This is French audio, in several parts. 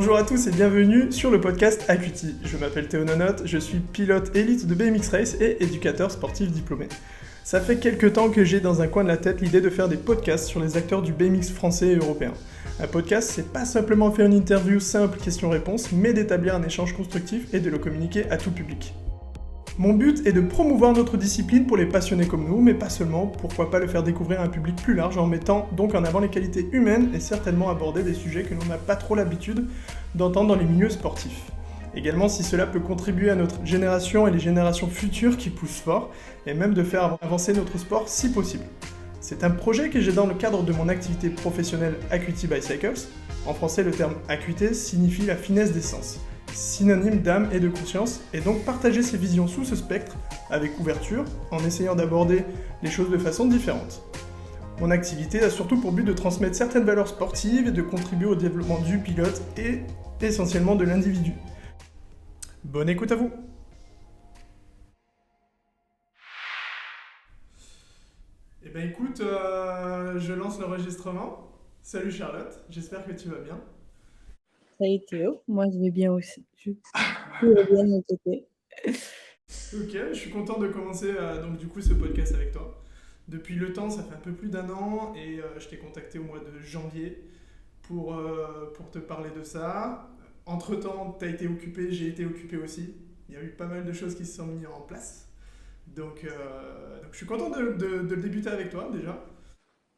Bonjour à tous et bienvenue sur le podcast Acuity. Je m'appelle Théo Nonote, je suis pilote élite de BMX Race et éducateur sportif diplômé. Ça fait quelques temps que j'ai dans un coin de la tête l'idée de faire des podcasts sur les acteurs du BMX français et européen. Un podcast, c'est pas simplement faire une interview simple question-réponse, mais d'établir un échange constructif et de le communiquer à tout public. Mon but est de promouvoir notre discipline pour les passionnés comme nous, mais pas seulement, pourquoi pas le faire découvrir à un public plus large en mettant donc en avant les qualités humaines et certainement aborder des sujets que l'on n'a pas trop l'habitude d'entendre dans les milieux sportifs. Également si cela peut contribuer à notre génération et les générations futures qui poussent fort, et même de faire avancer notre sport si possible. C'est un projet que j'ai dans le cadre de mon activité professionnelle Acuity Bicycles. En français, le terme acuité signifie la finesse des sens, synonyme d'âme et de conscience, et donc partager ses visions sous ce spectre, avec ouverture, en essayant d'aborder les choses de façon différente. Mon activité a surtout pour but de transmettre certaines valeurs sportives et de contribuer au développement du pilote et essentiellement de l'individu. Bonne écoute à vous! Eh ben écoute, je lance l'enregistrement. Salut Charlotte, j'espère que tu vas bien. Salut Théo, moi je vais bien aussi. Tout va bien de mon côté. Ok, je suis content de commencer donc du coup ce podcast avec toi. Depuis le temps, ça fait un peu plus d'un an et je t'ai contacté au mois de janvier pour te parler de ça. Entre-temps, tu as été occupé, j'ai été occupé aussi. Il y a eu pas mal de choses qui se sont mises en place. Donc je suis content de le débuter avec toi déjà.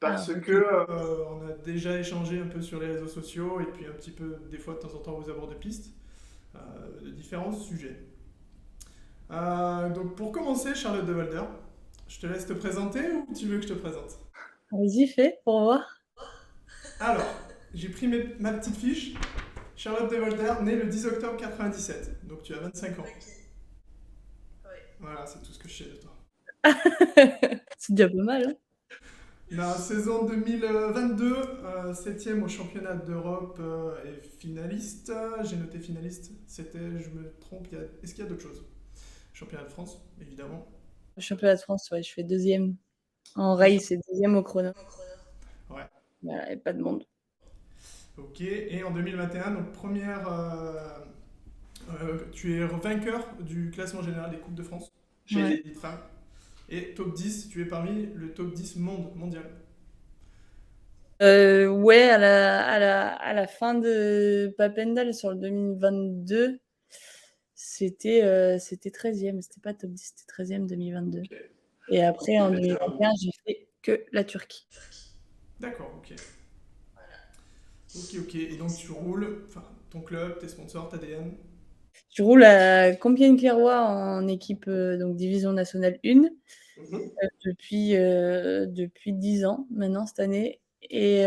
Ah, Parce que ok. on a déjà échangé un peu sur les réseaux sociaux et puis un petit peu, des fois de temps en temps, vous abordez pistes de différents sujets. Donc pour commencer, Charlotte de Walder, je te laisse te présenter ou tu veux que je te présente? Vas-y, fais pour voir. Alors, j'ai pris ma petite fiche. Charlotte de Walder, née le 10 octobre 97, donc tu as 25 ans. Voilà, c'est tout ce que je sais de toi. C'est déjà pas mal, hein? La saison 2022, 7e au championnat d'Europe et finaliste. J'ai noté finaliste, c'était, je me trompe, est-ce qu'il y a d'autres choses? Championnat de France, évidemment. Au championnat de France, ouais, je fais deuxième. En Deux rail, championnats. c'est deuxième au chrono. Ouais. Voilà, y a pas de monde. Ok, et en 2021, donc tu es vainqueur du classement général des Coupes de France chez les Ouais. élites femmes. Et top 10, tu es parmi le top 10 mondial. Ouais, à la fin de Papendal sur le 2022, c'était 13e. C'était pas top 10, c'était 13e 2022. Ok. Et après, Et en là, tu as... 2021, j'ai fait que la Turquie. D'accord, ok. Ok, ok. Et donc tu roules, enfin, ton club, tes sponsors, ta DM. Je roule à Compiègne-Clairoy en équipe donc division nationale 1 Mhm. depuis 10 ans maintenant cette année. Et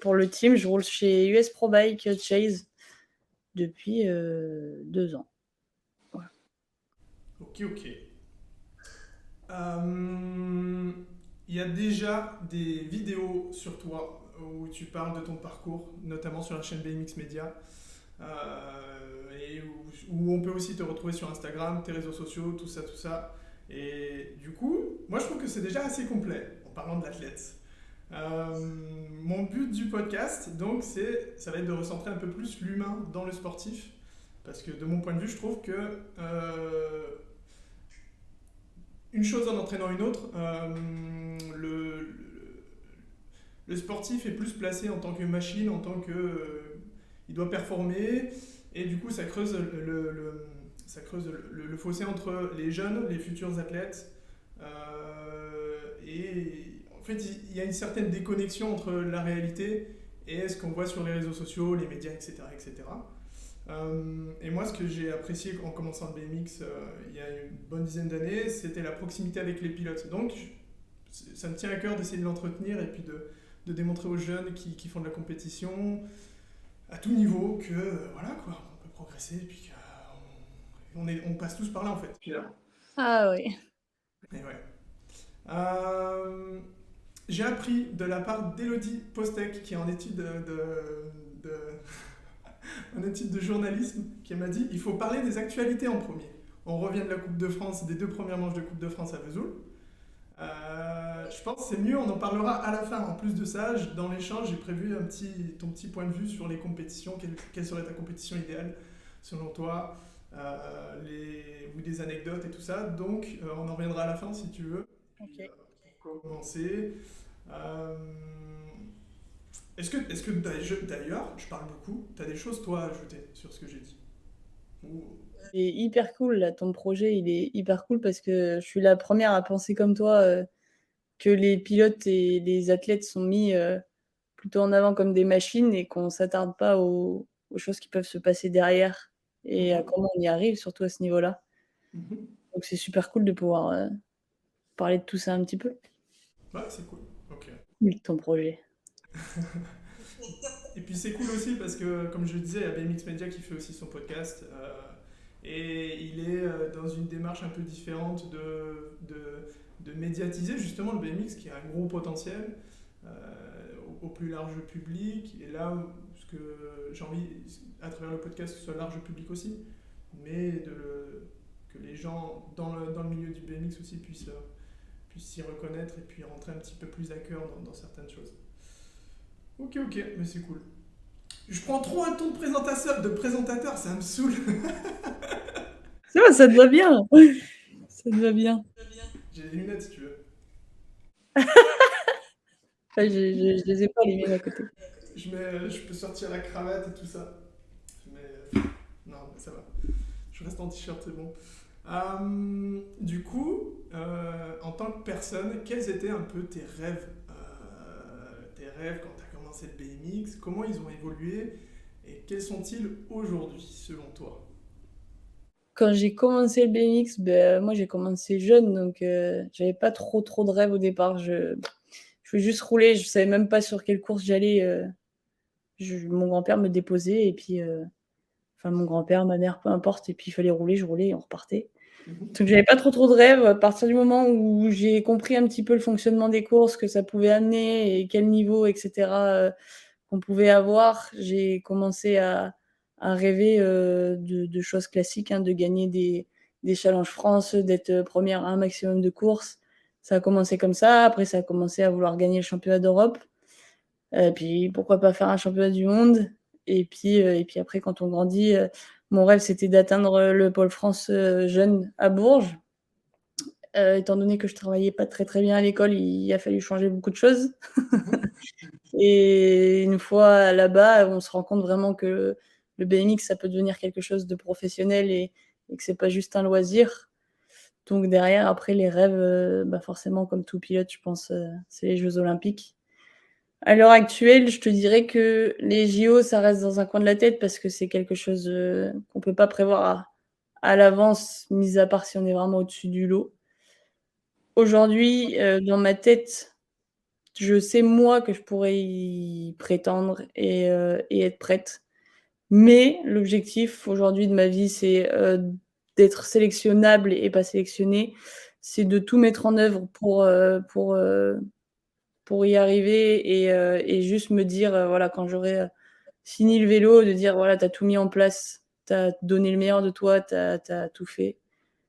pour le team, je roule chez US Pro Bike Chase depuis 2 ans. Voilà. Ok, ok. Il y a déjà des vidéos sur toi où tu parles de ton parcours, notamment sur la chaîne BMX Media, et où on peut aussi te retrouver sur Instagram, tes réseaux sociaux, tout ça, tout ça. Et du coup, moi je trouve que c'est déjà assez complet en parlant de l'athlète. Mon but du podcast, donc, ça va être de recentrer un peu plus l'humain dans le sportif, parce que de mon point de vue, je trouve que une chose en entraînant une autre, le sportif est plus placé en tant que machine, en tant que il doit performer, et du coup ça creuse le fossé entre les jeunes, les futurs athlètes, et en fait il y a une certaine déconnexion entre la réalité et ce qu'on voit sur les réseaux sociaux, les médias, etc. etc. Et moi, ce que j'ai apprécié en commençant le BMX il y a une bonne dizaine d'années, c'était la proximité avec les pilotes. Donc, ça me tient à cœur d'essayer de l'entretenir et puis de démontrer aux jeunes qui font de la compétition à tout niveau que voilà quoi, on peut progresser et puis on passe tous par là en fait. Ah oui. Et ouais. Euh, j'ai appris de la part d'Elodie Postek, qui est en études de journalisme, qui m'a dit il faut parler des actualités en premier. On revient de la Coupe de France, des 2 premières manches de Coupe de France à Vesoul. Je pense que c'est mieux, on en parlera à la fin. En plus de ça, dans l'échange, j'ai prévu ton petit point de vue sur les compétitions. Quelle serait ta compétition idéale selon toi, ou des anecdotes et tout ça. Donc, on en reviendra à la fin si tu veux. Puis, Ok. pour commencer, euh, est-ce que d'ailleurs, je parle beaucoup, tu as des choses toi à ajouter sur ce que j'ai dit? Ou- C'est hyper cool, là, ton projet, il est hyper cool parce que je suis la première à penser comme toi que les pilotes et les athlètes sont mis plutôt en avant comme des machines et qu'on s'attarde pas aux choses qui peuvent se passer derrière et à Mhm, comment on y arrive, surtout à ce niveau-là. mhm. Donc c'est super cool de pouvoir parler de tout ça un petit peu. Ouais, c'est cool. Ok. Oui, ton projet. Et puis c'est cool aussi parce que, comme je le disais, il y a BMX Media qui fait aussi son podcast. Et il est dans une démarche un peu différente de médiatiser justement le BMX qui a un gros potentiel au plus large public. Et là, ce que j'ai envie, à travers le podcast, que ce soit large public aussi, mais que les gens dans le milieu du BMX aussi puissent s'y reconnaître et puis rentrer un petit peu plus à cœur dans certaines choses. Ok, ok, mais c'est cool. Je prends trop un ton de présentateur, ça me saoule. C'est vrai, ça te va bien. Ça te va bien. J'ai des lunettes si tu veux. Enfin, je les ai pas les miennes à côté. Je peux sortir la cravate et tout ça. Mais non, mais ça va. Je reste en t-shirt, c'est bon. Du coup, en tant que personne, quels étaient un peu tes rêves quand tu as commencé le BMX? Comment ils ont évolué et quels sont-ils aujourd'hui, selon toi? Quand j'ai commencé le BMX, ben, moi j'ai commencé jeune, donc j'avais pas trop de rêves au départ. Je voulais juste rouler, je savais même pas sur quelle course j'allais. Mon grand-père me déposait et puis, enfin mon grand-père, ma mère, peu importe, et puis il fallait rouler, je roulais et on repartait. Mhm. Donc j'avais pas trop de rêves. À partir du moment où j'ai compris un petit peu le fonctionnement des courses, que ça pouvait amener et quel niveau, et cetera, qu'on pouvait avoir, j'ai commencé à rêver de choses classiques, hein, de gagner des challenges France, d'être première à un maximum de courses. Ça a commencé comme ça. Après, ça a commencé à vouloir gagner le championnat d'Europe. Puis pourquoi pas faire un championnat du monde. Et puis après, quand on grandit, mon rêve c'était d'atteindre le pôle France jeune à Bourges. Étant donné que je travaillais pas très bien à l'école, il a fallu changer beaucoup de choses. Mhm. Et une fois là-bas, on se rend compte vraiment que le BMX, ça peut devenir quelque chose de professionnel et que c'est pas juste un loisir. Donc derrière, après les rêves, bah forcément comme tout pilote, je pense, c'est les Jeux olympiques. À l'heure actuelle, je te dirais que les JO, ça reste dans un coin de la tête parce que c'est quelque chose, qu'on peut pas prévoir à l'avance, mis à part si on est vraiment au-dessus du lot. Aujourd'hui, dans ma tête, je sais moi que je pourrais y prétendre et être prête. Mais l'objectif aujourd'hui de ma vie, c'est, d'être sélectionnable et pas sélectionnée. C'est de tout mettre en œuvre pour y arriver et juste me dire, voilà, quand j'aurai, fini le vélo, de dire: «Voilà, tu as tout mis en place, tu as donné le meilleur de toi, tu as tout fait».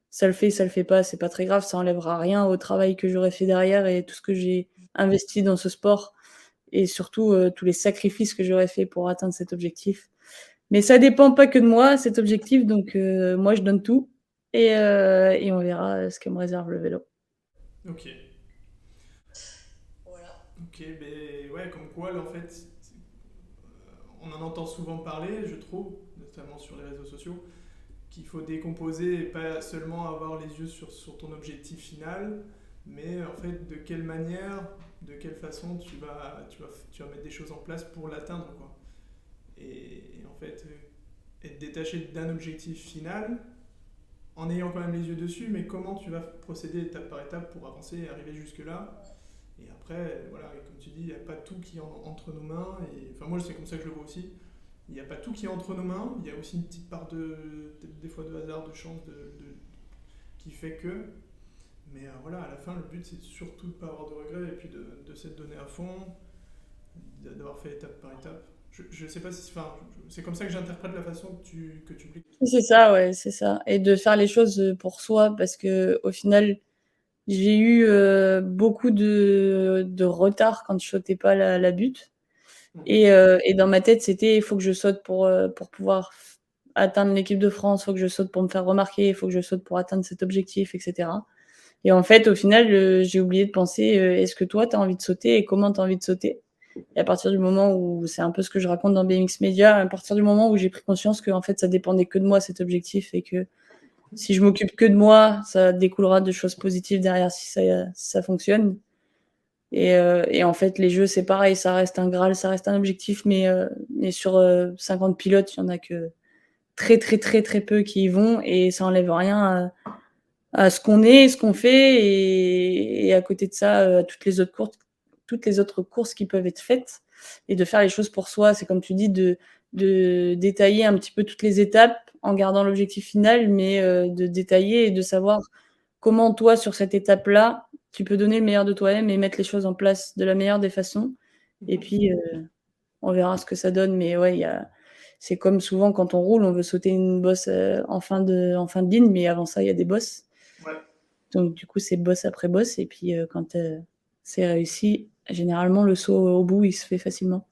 Ça le fait pas, c'est pas très grave, ça enlèvera rien au travail que j'aurais fait derrière et tout ce que j'ai investi dans ce sport et surtout, tous les sacrifices que j'aurais fait pour atteindre cet objectif. Mais ça dépend pas que de moi, cet objectif, donc moi je donne tout et on verra, ce que me réserve le vélo. Ok, ok, mais ouais, comme quoi, là, en fait, on en entend souvent parler, je trouve, notamment sur les réseaux sociaux, qu'il faut décomposer et pas seulement avoir les yeux sur ton objectif final, mais en fait de quelle manière, de quelle façon tu vas mettre des choses en place pour l'atteindre, quoi. Et en fait, être détaché d'un objectif final en ayant quand même les yeux dessus, mais comment tu vas procéder étape par étape pour avancer et arriver jusque-là. Et après, voilà, et comme tu dis, il n'y a pas tout qui est entre nos mains. Et, enfin, moi, c'est comme ça que je le vois aussi. Il n'y a pas tout qui est entre nos mains. Il y a aussi une petite part peut-être des fois de hasard, de chance, qui fait que. Mais voilà, à la fin, le but, c'est surtout de ne pas avoir de regrets et puis de s'être donné à fond, d'avoir fait étape par étape. Je sais pas si. Enfin, c'est comme ça que j'interprète la façon que tu C'est ça, ouais, c'est ça et de faire les choses, pour soi parce qu'au final, J'ai eu beaucoup de retard quand je sautais pas la butte. Et dans ma tête, c'était il faut que je saute pour pouvoir atteindre l'équipe de France, il faut que je saute pour me faire remarquer, il faut que je saute pour atteindre cet objectif, etc. Et en fait, au final, j'ai oublié de penser est-ce que toi, tu as envie de sauter et comment tu as envie de sauter. Et à partir du moment où c'est un peu ce que je raconte dans BMX Media, à partir du moment où j'ai pris conscience que en fait, ça dépendait que de moi cet objectif et que si je m'occupe que de moi, ça découlera de choses positives derrière si ça fonctionne. Et en fait, les jeux, c'est pareil, ça reste un Graal, ça reste un objectif, mais sur 50 pilotes, il y en a que très, très, très, très peu qui y vont et ça enlève rien à ce qu'on est, ce qu'on fait et à côté de ça, toutes les autres courses qui peuvent être faites et de faire les choses pour soi. C'est comme tu dis, de détailler un petit peu toutes les étapes en gardant l'objectif final, mais de détailler et de savoir comment toi, sur cette étape-là, tu peux donner le meilleur de toi-même et mettre les choses en place de la meilleure des façons. Et puis, on verra ce que ça donne. Mais ouais, c'est comme souvent quand on roule, on veut sauter une bosse en fin de ligne, mais avant ça, il y a des bosses. Ouais. Donc, du coup, c'est bosse après bosse. Et puis, quand c'est réussi, généralement, le saut au bout, il se fait facilement.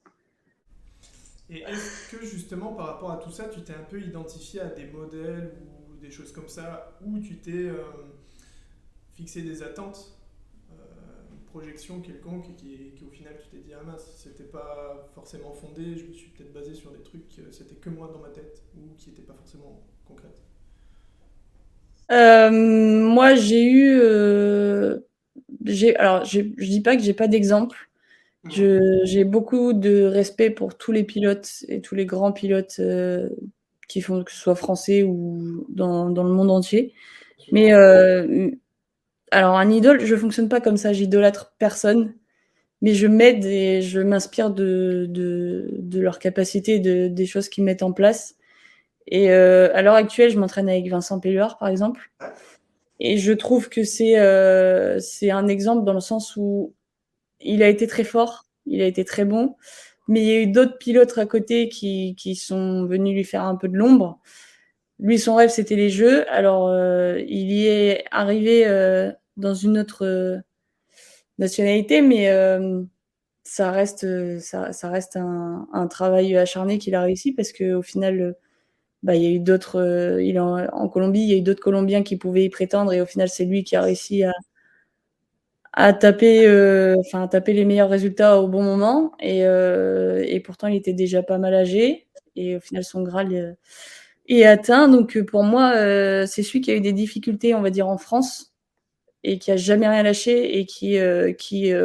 Et est-ce que justement par rapport à tout ça, tu t'es un peu identifié à des modèles ou des choses comme ça où tu t'es fixé des attentes, une projection quelconque et qui au final tu t'es dit ah mince, c'était pas forcément fondé, je me suis peut-être basé sur des trucs, c'était que moi dans ma tête ou qui n'étaient pas forcément concrètes. Moi, alors, je dis pas que j'ai pas d'exemple. J'ai beaucoup de respect pour tous les pilotes et tous les grands pilotes qui font, que ce soit français ou dans le monde entier. Mais alors, un idole, je fonctionne pas comme ça. J'idolâtre personne, mais je m'aide et je m'inspire de leurs capacités, des choses qu'ils mettent en place. Et à l'heure actuelle, je m'entraîne avec Vincent Pelluard, par exemple. Et je trouve que c'est un exemple dans le sens où il a été très fort, il a été très bon, mais il y a eu d'autres pilotes à côté qui sont venus lui faire un peu de l'ombre. Lui, son rêve, c'était les Jeux. Alors, il y est arrivé dans une autre nationalité, mais ça reste un travail acharné qu'il a réussi parce qu'au final, bah, il y a eu d'autres. Il est en Colombie, il y a eu d'autres Colombiens qui pouvaient y prétendre et au final, c'est lui qui a réussi à taper les meilleurs résultats au bon moment. Et pourtant, il était déjà pas mal âgé. Et au final, son Graal est atteint. Donc, pour moi, c'est celui qui a eu des difficultés, on va dire, en France et qui a jamais rien lâché et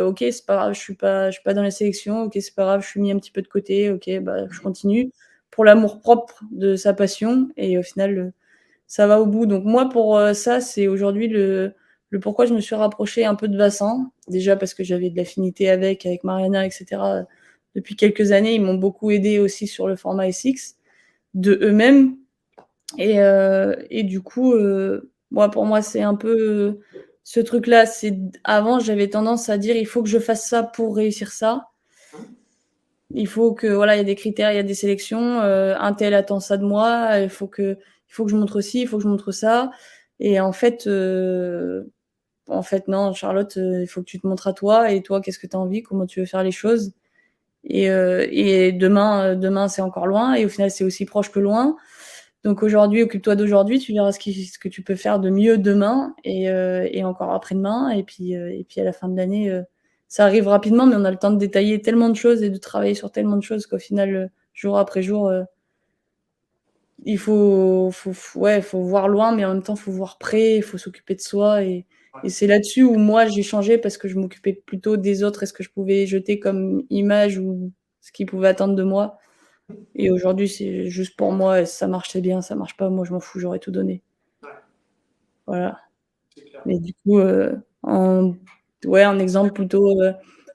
ok, c'est pas grave, je suis pas dans la sélection. Ok, c'est pas grave, je suis mis un petit peu de côté. Ok, bah, je continue pour l'amour propre de sa passion. Et au final, ça va au bout. Donc moi, pour ça, c'est aujourd'hui le pourquoi je me suis rapprochée un peu de Vincent. Déjà parce que j'avais de l'affinité avec Mariana, etc. Depuis quelques années, ils m'ont beaucoup aidé aussi sur le format SX, de eux-mêmes. Et du coup, pour moi, c'est un peu ce truc-là. Avant, j'avais tendance à dire il faut que je fasse ça pour réussir ça. Il faut que voilà, il y a des critères, il y a des sélections. Un tel attend ça de moi. Il faut que je montre ci, il faut que je montre ça. Et en fait, non, Charlotte, il faut que tu te montres à toi. Et toi, qu'est-ce que tu as envie? Comment tu veux faire les choses? Et demain, c'est encore loin. Et au final, c'est aussi proche que loin. Donc aujourd'hui, occupe-toi d'aujourd'hui. Tu verras ce que tu peux faire de mieux demain et encore après-demain. Et puis à la fin de l'année, ça arrive rapidement, mais on a le temps de détailler tellement de choses et de travailler sur tellement de choses qu'au final, jour après jour, il faut voir loin, mais en même temps, il faut voir près, il faut s'occuper de soi. Et c'est là-dessus où moi, j'ai changé parce que je m'occupais plutôt des autres et ce que je pouvais jeter comme image ou ce qu'ils pouvaient attendre de moi. Et aujourd'hui, c'est juste pour moi, ça marche, c'est bien, ça marche pas, moi je m'en fous, j'aurais tout donné. Voilà. Mais du coup, en exemple plutôt,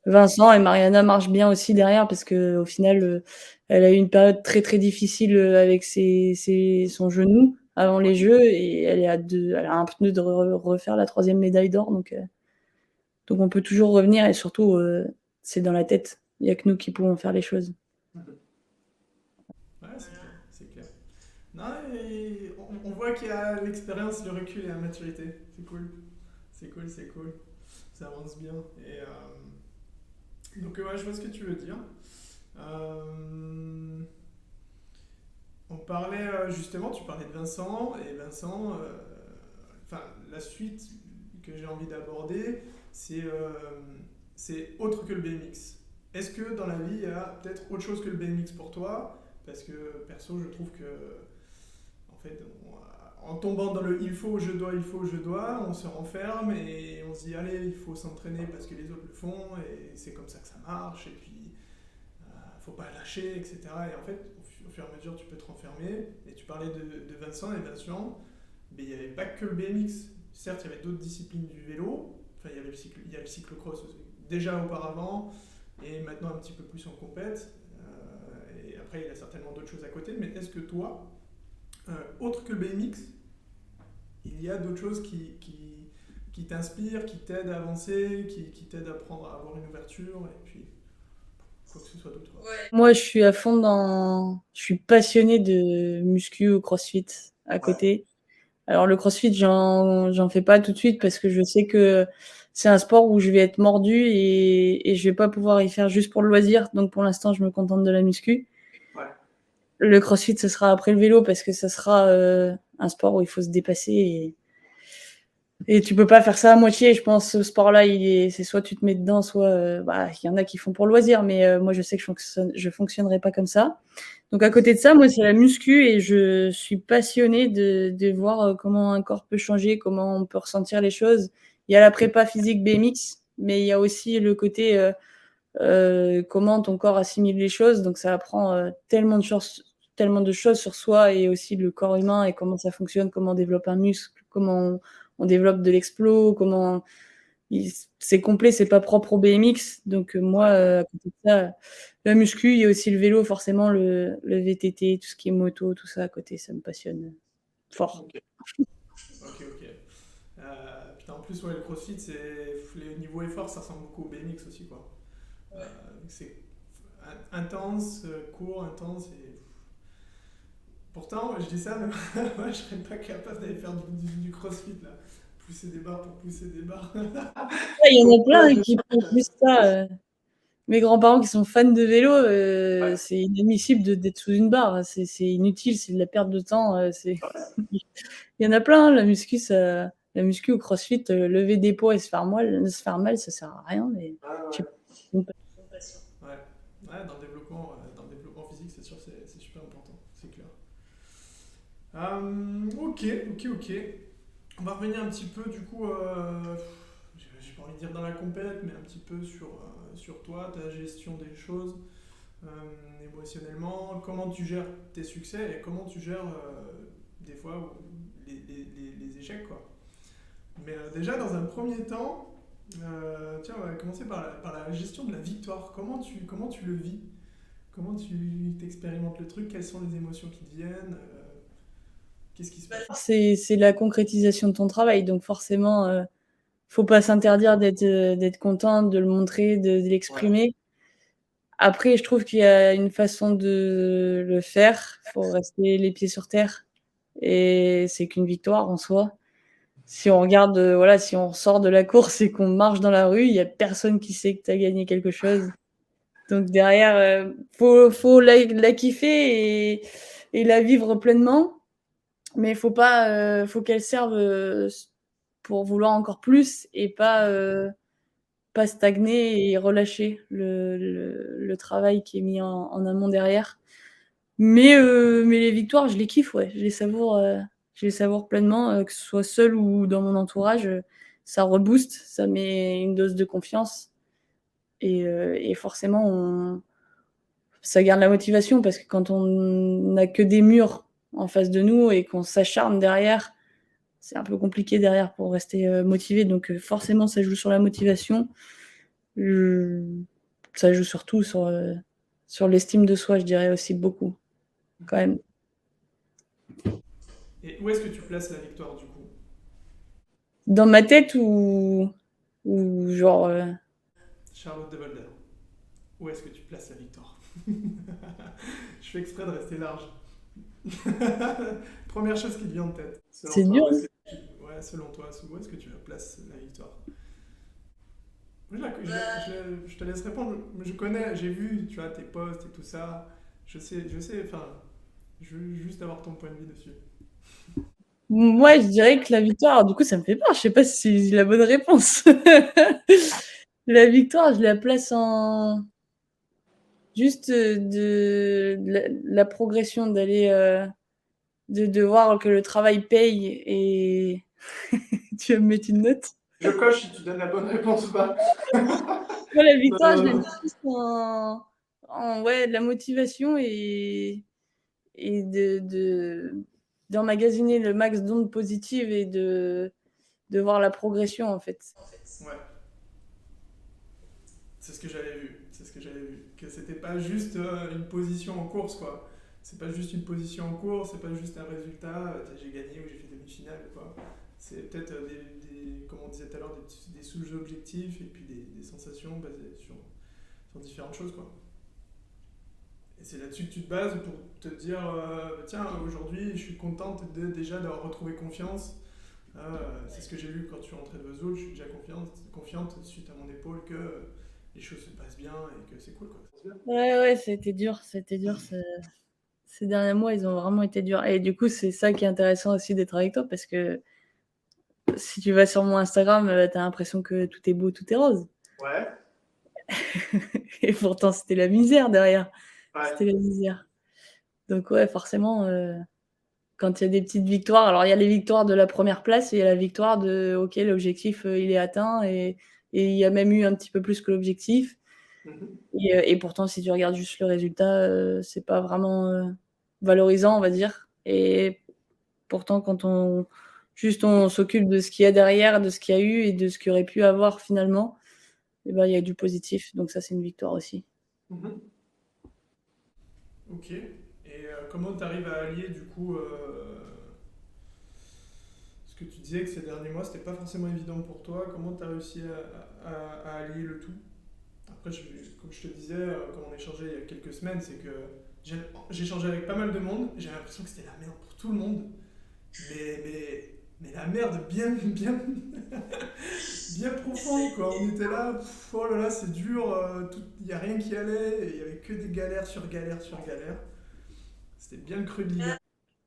Vincent et Mariana marchent bien aussi derrière parce qu'au final, elle a eu une période très, très difficile, avec son genou avant les Jeux et elle a un pneu de refaire la 3e médaille d'or donc on peut toujours revenir et surtout, c'est dans la tête. Il y a que nous qui pouvons faire les choses. Ouais, c'est clair, c'est clair. Non, et on voit qu'il y a l'expérience, le recul et la maturité. C'est cool. C'est cool, c'est cool. Ça avance bien. Et, donc, ouais, je vois ce que tu veux dire. Euh, on parlait justement, tu parlais de Vincent, et Vincent, enfin, la suite que j'ai envie d'aborder, c'est c'est autre que le BMX. Est-ce que dans la vie, il y a peut-être autre chose que le BMX pour toi? Parce que perso, je trouve que, en fait, en tombant dans le il faut, je dois, on se renferme et on se dit, allez, il faut s'entraîner parce que les autres le font et c'est comme ça que ça marche. Et puis, faut pas lâcher, etc. Et en fait, au fur et à mesure, tu peux te renfermer. Et tu parlais de Vincent, et Vincent, mais il n'y avait pas que le BMX. Certes, il y avait d'autres disciplines du vélo. Enfin, il y a le cyclocross déjà auparavant, et maintenant un petit peu plus en compète. Et après, il y a certainement d'autres choses à côté. Mais est-ce que toi, autre que le BMX, il y a d'autres choses qui t'inspirent, qui t'aident à avancer, qui t'aident à prendre, à avoir une ouverture, et puis quoi que ce soit d'autre. Moi, je suis à fond je suis passionnée de muscu ou crossfit à côté. Alors, le crossfit, j'en fais pas tout de suite parce que je sais que c'est un sport où je vais être mordue et je vais pas pouvoir y faire juste pour le loisir. Donc, pour l'instant, je me contente de la muscu. Ouais. Le crossfit, ce sera après le vélo parce que ça sera un sport où il faut se dépasser et tu peux pas faire ça à moitié. Je pense ce sport-là, c'est soit tu te mets dedans, soit il y en a qui font pour le loisir, mais moi je sais que je fonctionnerai pas comme ça. Donc à côté de ça, moi c'est la muscu et je suis passionnée de voir comment un corps peut changer, comment on peut ressentir les choses. Il y a la prépa physique BMX, mais il y a aussi le côté comment ton corps assimile les choses. Donc ça apprend tellement de choses sur soi et aussi le corps humain et comment ça fonctionne, comment on développe un muscle, comment on développe de l'explo, c'est complet, c'est pas propre au BMX. Donc moi, à côté de ça, la muscu, il y a aussi le vélo, forcément le VTT, tout ce qui est moto, tout ça à côté, ça me passionne fort. Ok, ok. Putain, en plus, ouais, le crossfit, les niveaux efforts, ça ressemble beaucoup au BMX aussi, quoi. C'est intense, court, intense. Et pourtant, je dis ça, mais moi, je serais pas capable d'aller faire du crossfit, là. Pousser des barres pour pousser des barres. Il y en a plein qui font plus ça. Mes grands-parents qui sont fans de vélo, Ouais. c'est inadmissible d'être sous une barre. C'est inutile, c'est de la perte de temps. Il y en a plein. La muscu au crossfit, lever des poids et se faire mal, ça sert à rien. Mais je sais pas. Ouais. Ouais, dans le développement physique, c'est sûr, c'est super important, c'est clair. Ok, ok, ok. On va revenir un petit peu, du coup, j'ai pas envie de dire dans la compète, mais un petit peu sur toi, ta gestion des choses, euh, émotionnellement. Comment tu gères tes succès et comment tu gères des fois les échecs, quoi. Mais déjà, dans un premier temps, tiens, on va commencer par la gestion de la victoire. Comment tu le vis? Comment tu t'expérimentes le truc? Quelles sont les émotions qui te viennent? Qu'est-ce qui se passe? C'est la concrétisation de ton travail. Donc forcément, faut pas s'interdire d'être content, de le montrer, de l'exprimer. Après, je trouve qu'il y a une façon de le faire. Il faut rester les pieds sur terre. Et c'est qu'une victoire en soi. Si on regarde, si on sort de la course et qu'on marche dans la rue, il y a personne qui sait que tu as gagné quelque chose. Donc derrière, faut la kiffer et la vivre pleinement. Mais faut qu'elle serve pour vouloir encore plus et pas stagner et relâcher le travail qui est mis en amont derrière. Mais les victoires, je les kiffe, ouais. Je les savoure pleinement, que ce soit seul ou dans mon entourage. Ça rebooste, ça met une dose de confiance et forcément, ça garde la motivation parce que quand on n'a que des murs en face de nous et qu'on s'acharne derrière, c'est un peu compliqué derrière pour rester motivé. Donc forcément, ça joue sur la motivation. Ça joue surtout sur l'estime de soi, je dirais aussi beaucoup, quand même. Et où est-ce que tu places la victoire, du coup? Dans ma tête ou genre. Charlotte de Volder. Où est-ce que tu places la victoire? Je fais exprès de rester large. Première chose qui te vient en tête. C'est dur. Hein. Ouais, selon toi, où est-ce que tu la places la victoire? Je te laisse répondre. Je connais, j'ai vu, tu vois, tes posts et tout ça. Je sais, enfin, je veux juste avoir ton point de vue dessus. Moi, je dirais que la victoire, alors, du coup, ça me fait peur. Je sais pas si c'est la bonne réponse. La victoire, je la place en juste la progression, d'aller, de voir que le travail paye et tu vas me mettre une note? Je coche si tu donnes la bonne réponse ou pas. Moi, la victoire, je la Euh, mets plus ouais, de la motivation et d'emmagasiner le max d'ondes positives et de voir la progression, en fait. ouais, c'est ce que j'avais vu. C'est ce que j'avais vu. Que c'était pas juste une position en course, quoi. C'est pas juste une position en course, c'est pas juste un résultat, j'ai gagné ou j'ai fait demi-finale, quoi. C'est peut-être comme on disait tout à l'heure, des sous-objectifs et puis des sensations basées sur différentes choses, quoi. Et c'est là-dessus que tu te bases pour te dire, tiens, aujourd'hui, je suis contente déjà d'avoir retrouvé confiance. C'est ce que j'ai vu quand je suis rentré de Vesoul, je suis déjà confiante suite à mon épaule que les choses se passent bien et que c'est cool, quoi. Ouais, c'était dur, c'était dur. Ces derniers mois, ils ont vraiment été durs. Et du coup, c'est ça qui est intéressant aussi d'être avec toi, parce que si tu vas sur mon Instagram, t'as l'impression que tout est beau, tout est rose. Ouais, Et pourtant, c'était la misère derrière. ouais. C'était la misère. Donc ouais, forcément, quand il y a des petites victoires, alors il y a les victoires de la première place et il y a la victoire de OK, l'objectif, il est atteint et il y a même eu un petit peu plus que l'objectif. Mhm. Et pourtant, si tu regardes juste le résultat, c'est pas vraiment valorisant, on va dire. Et pourtant, quand on s'occupe de ce qu'il y a derrière, de ce qu'il y a eu et de ce qu'il y aurait pu avoir finalement, et ben, il y a du positif. Donc ça, c'est une victoire aussi. Mhm. Ok. Et comment tu arrives à allier du coup ce que tu disais que ces derniers mois c'était pas forcément évident pour toi, comment tu as réussi à allier le tout? Après, comme je te disais, comme on échangeait il y a quelques semaines, c'est que j'ai échangé avec pas mal de monde, j'ai l'impression que c'était la merde pour tout le monde, mais la merde bien, bien profonde, quoi. On était là, oh là là, c'est dur, il n'y a rien qui allait, il n'y avait que des galères sur galères sur galères. C'était bien le creux de l'hiver.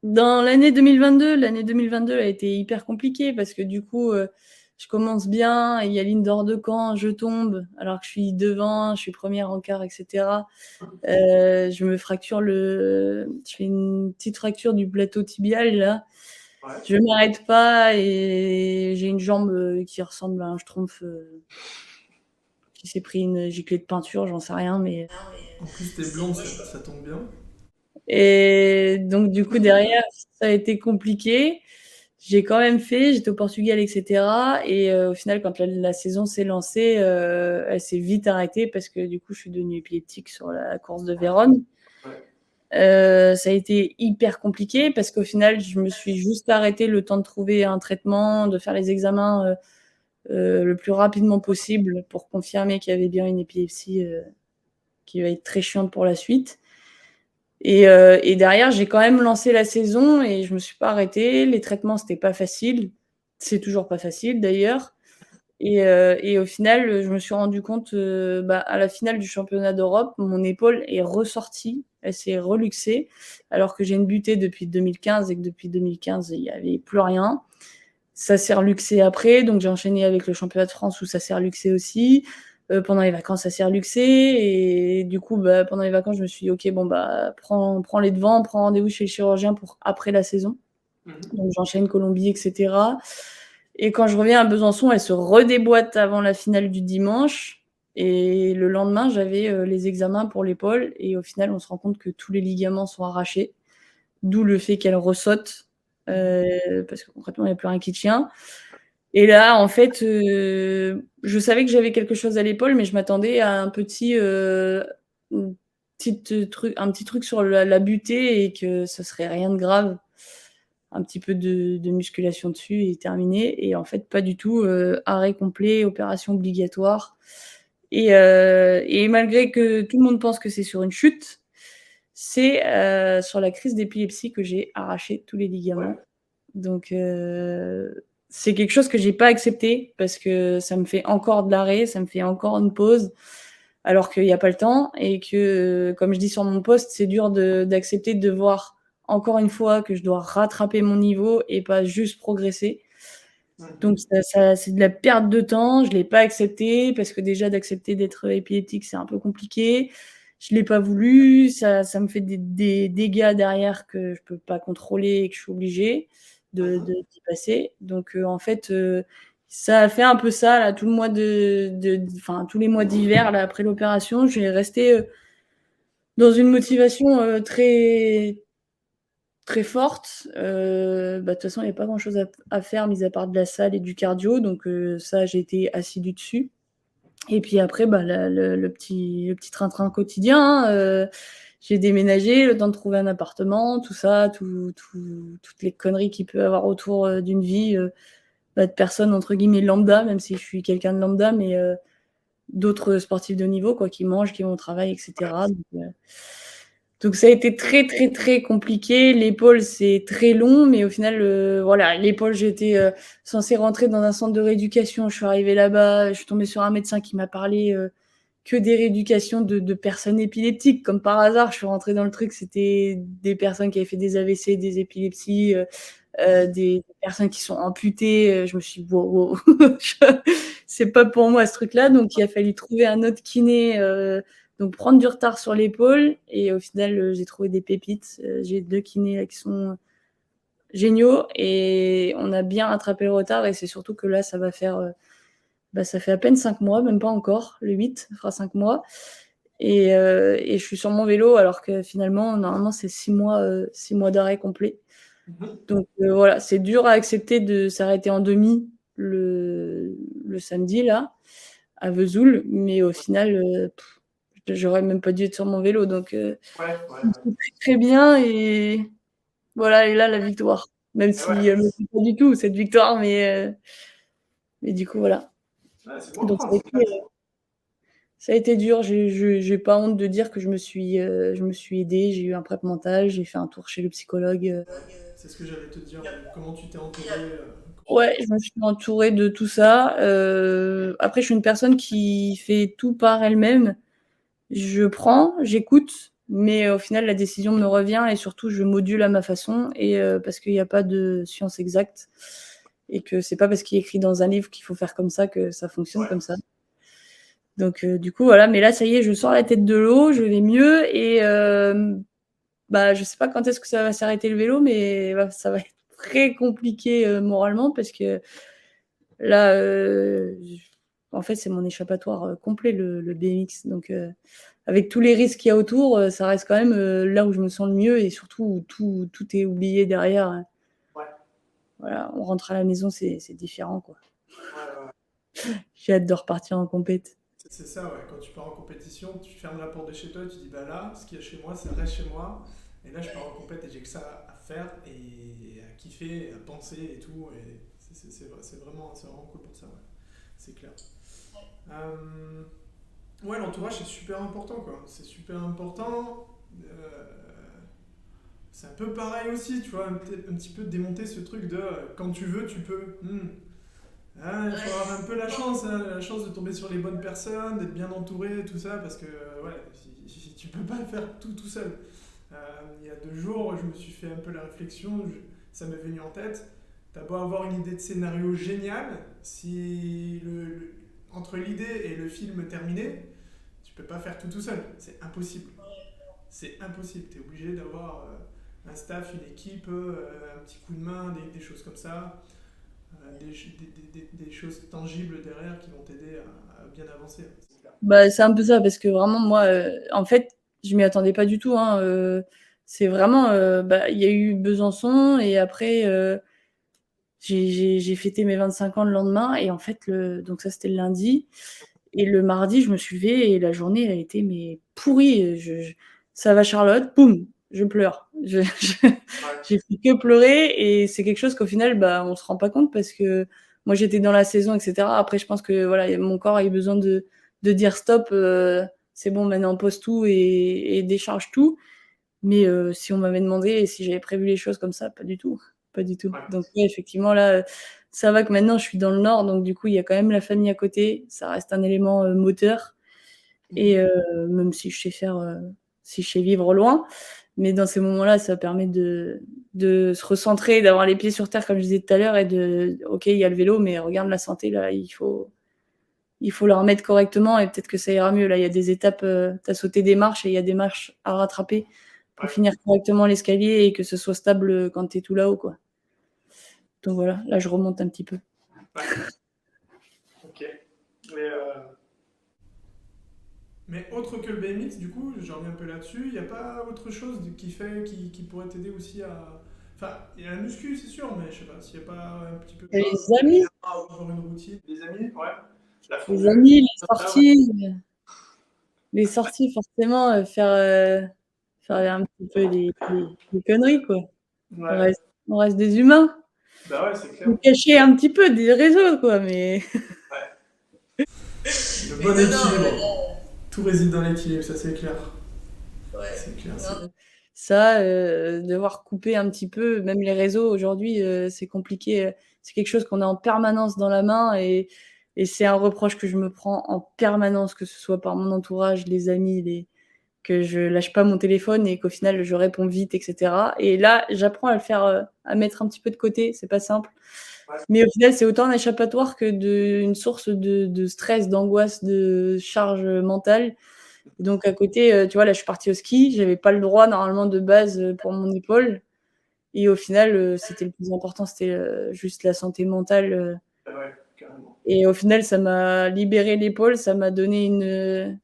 Dans l'année 2022 a été hyper compliquée parce que du coup, je commence bien, il y a ligne d'or de Caen, je tombe alors que je suis devant, je suis première en quart, etc. Je me fracture je fais une petite fracture du plateau tibial là. Ouais. Je m'arrête pas et j'ai une jambe qui ressemble à un schtroumpf qui s'est pris une giclée de peinture, j'en sais rien, mais. En plus, t'es blonde, ça tombe bien. Et donc, du coup, derrière, ça a été compliqué. J'ai quand même fait, j'étais au Portugal, etc. Et au final, quand la saison s'est lancée, elle s'est vite arrêtée parce que du coup, je suis devenue épileptique sur la course de Vérone. Ouais. Ça a été hyper compliqué parce qu'au final, je me suis juste arrêtée le temps de trouver un traitement, de faire les examens le plus rapidement possible pour confirmer qu'il y avait bien une épilepsie qui va être très chiante pour la suite. Et derrière, j'ai quand même lancé la saison et je me suis pas arrêtée. Les traitements, c'était pas facile. C'est toujours pas facile d'ailleurs. Et au final, je me suis rendu compte, à la finale du championnat d'Europe, mon épaule est ressortie, elle s'est reluxée, alors que j'ai une butée depuis 2015 et que depuis 2015, il n'y avait plus rien. Ça s'est reluxé après, donc j'ai enchaîné avec le championnat de France où ça s'est reluxé aussi. Pendant les vacances, ça s'est reluxé. Et du coup, pendant les vacances, je me suis dit, OK, bon, prends les devants, prends rendez-vous chez le chirurgien pour après la saison. Donc j'enchaîne Colombie, etc. Et quand je reviens à Besançon, elle se redéboîte avant la finale du dimanche. Et le lendemain, j'avais les examens pour l'épaule. Et au final, on se rend compte que tous les ligaments sont arrachés. D'où le fait qu'elle ressaute. Parce que concrètement, il n'y a plus rien qui tient. Et là, en fait, je savais que j'avais quelque chose à l'épaule, mais je m'attendais à un petit truc sur la butée et que ce serait rien de grave. Un petit peu de musculation dessus et terminé. Et en fait, pas du tout. Arrêt complet, opération obligatoire. Et malgré que tout le monde pense que c'est sur une chute, c'est sur la crise d'épilepsie que j'ai arraché tous les ligaments. Ouais. Donc, c'est quelque chose que j'ai pas accepté parce que ça me fait encore de l'arrêt, ça me fait encore une pause, alors qu'il y a pas le temps et que, comme je dis sur mon post, c'est dur d'accepter de voir encore une fois que je dois rattraper mon niveau et pas juste progresser. Donc ça c'est de la perte de temps, je l'ai pas accepté parce que déjà d'accepter d'être épileptique, c'est un peu compliqué. Je l'ai pas voulu, ça me fait des dégâts derrière que je peux pas contrôler et que je suis obligée d'y passer. Donc en fait, ça a fait un peu ça là, tout le mois enfin tous les mois d'hiver là après l'opération, je vais rester, dans une motivation, très très forte. De toute façon, il y a pas grand-chose à faire mis à part de la salle et du cardio, donc ça, j'ai été assidue dessus et puis après, la le petit train-train quotidien, hein, j'ai déménagé, le temps de trouver un appartement, tout ça, toutes les conneries qu'il peut y avoir autour, d'une vie, de personnes entre guillemets «lambda», même si je suis quelqu'un de lambda, mais d'autres sportifs de haut niveau quoi, qui mangent, qui vont au travail et cetera, donc ça a été très, très, très compliqué. L'épaule, c'est très long, mais au final, voilà, l'épaule, j'étais, censée rentrer dans un centre de rééducation. Je suis arrivée là-bas, je suis tombée sur un médecin qui m'a parlé, que des rééducations de personnes épileptiques. Comme par hasard, je suis rentrée dans le truc, c'était des personnes qui avaient fait des AVC, des épilepsies, des personnes qui sont amputées. Je me suis dit: «Wow, wow, c'est pas pour moi ce truc-là», donc il a fallu trouver un autre kiné, donc prendre du retard sur l'épaule et au final, j'ai trouvé des pépites. J'ai 2 kinés là qui sont géniaux et on a bien rattrapé le retard et c'est surtout que là, ça va faire, ça fait à peine 5 mois, même pas encore, le 8 fera 5 mois et je suis sur mon vélo alors que finalement, normalement, c'est 6 mois d'arrêt complet. Donc voilà, c'est dur à accepter de s'arrêter en demi le samedi là, à Vesoul, mais au final, j'aurais même pas dû être sur mon vélo donc Ouais, ouais, je me ouais. sens très bien et voilà et là la victoire. Même Et si ouais, elle me plaît pas du tout cette victoire, mais du coup voilà. ouais, c'est bon à Donc prendre, c'est classe. ça a été dur, j'ai pas honte de dire que je me suis aidée, j'ai eu un prep mental, j'ai fait un tour chez le psychologue, C'est ce que j'allais te dire. Comment tu t'es entouré ouais, je me suis entourée de tout ça. Après je suis une personne qui fait tout par elle-même. Je prends, j'écoute, mais au final la décision me revient et surtout je module à ma façon et parce qu'il y a pas de science exacte et que c'est pas parce qu'il est écrit dans un livre qu'il faut faire comme ça que ça fonctionne Ouais. comme ça. Donc du coup voilà, mais là ça y est, je sors la tête de l'eau, je vais mieux et je sais pas quand est-ce que ça va s'arrêter le vélo, mais ça va être très compliqué, moralement parce que là, en fait, c'est mon échappatoire, complet le BMX donc avec tous les risques qu'il y a autour, ça reste quand même, là où je me sens le mieux et surtout où tout est oublié derrière, Ouais, voilà, on rentre à la maison, c'est différent, quoi. ouais, ouais. J'ai hâte de repartir en compète. C'est ça, ouais. Quand tu pars en compétition, tu fermes la porte de chez toi et tu dis, bah là, ce qu'il y a chez moi, ça reste chez moi. Et là, je pars en compète et j'ai que ça à faire et à kiffer, et à penser et tout. Et c'est vraiment cool pour ça, ouais. C'est clair. Euh, ouais, l'entourage, c'est super important, quoi. C'est super important. C'est un peu pareil aussi, tu vois, un petit peu démonter ce truc de quand tu veux, tu peux. Ah, il faut avoir un peu la chance, hein, la chance de tomber sur les bonnes personnes, d'être bien entouré, tout ça, parce que ouais, tu peux pas faire tout seul. Il y a 2 jours, je me suis fait un peu la réflexion, ça m'est venu en tête. T'as beau avoir une idée de scénario géniale, si entre l'idée et le film terminé, tu peux pas faire tout seul. C'est impossible. C'est impossible. Tu es obligé d'avoir un staff, une équipe, un petit coup de main, des choses comme ça, des choses tangibles derrière qui vont t'aider à bien avancer. C'est un peu ça parce que vraiment moi, en fait, je m'y attendais pas du tout, hein, c'est vraiment, il y a eu Besançon et après, j'ai fêté mes 25 ans le lendemain et en fait donc ça c'était le lundi et le mardi, je me suis levée et la journée elle a été mais pourrie, «Ça va Charlotte?» boum, je pleure. Ouais. J'ai fait que pleurer et c'est quelque chose qu'au final, on se rend pas compte parce que moi j'étais dans la saison et cetera. Après je pense que voilà, mon corps a eu besoin de dire: «Stop, c'est bon maintenant pose tout et décharge tout». Mais si on m'avait demandé si j'avais prévu les choses comme ça, pas du tout. pas du tout. Ouais. Donc ouais, effectivement, là, ça va que maintenant je suis dans le nord, donc du coup, il y a quand même la famille à côté. Ça reste un élément, moteur et même si je sais vivre loin, mais dans ces moments-là, ça permet de se recentrer, d'avoir les pieds sur terre, comme je disais tout à l'heure et OK, il y a le vélo, mais regarde la santé, là, il faut la remettre correctement et peut-être que ça ira mieux. Là, il y a des étapes, tu as sauté des marches et il y a des marches à rattraper pour Ouais. finir correctement l'escalier et que ce soit stable, quand tu es tout là-haut, quoi. Donc voilà, là, je remonte un petit peu. Ouais. Ok. Mais autre que le BMX, du coup, j'en reviens un peu là-dessus, il n'y a pas autre chose qui pourrait t'aider aussi à. Enfin, il y a la muscu, c'est sûr, mais je sais pas, s'il n'y a pas un petit peu de Les choses, amis, avoir une routine. Les amis, ouais. La les fondue. amis, Ouais. les sorties forcément, faire un petit peu des conneries, quoi. On Ouais. reste on reste des humains. Bah ouais, c'est clair. Faut cacher un petit peu des réseaux, quoi, mais Ouais. Le bon équilibre. Tout réside dans l'équilibre, ça c'est clair. ouais, C'est clair. non, ça, devoir couper un petit peu, même les réseaux aujourd'hui, c'est compliqué, c'est quelque chose qu'on a en permanence dans la main et c'est un reproche que je me prends en permanence, que ce soit par mon entourage, les amis, que je lâche pas mon téléphone et qu'au final je réponds vite et cetera et là, j'apprends à le faire, à mettre un petit peu de côté, c'est pas simple. Ouais. Mais au final, c'est autant un échappatoire que une source de stress, d'angoisse, de charge, mentale. Donc à côté, tu vois, là, je suis partie au ski, j'avais pas le droit normalement de base, pour mon épaule et au final, c'était le plus important, c'était, juste la santé mentale, Ouais, carrément. et au final, ça m'a libéré l'épaule, ça m'a donné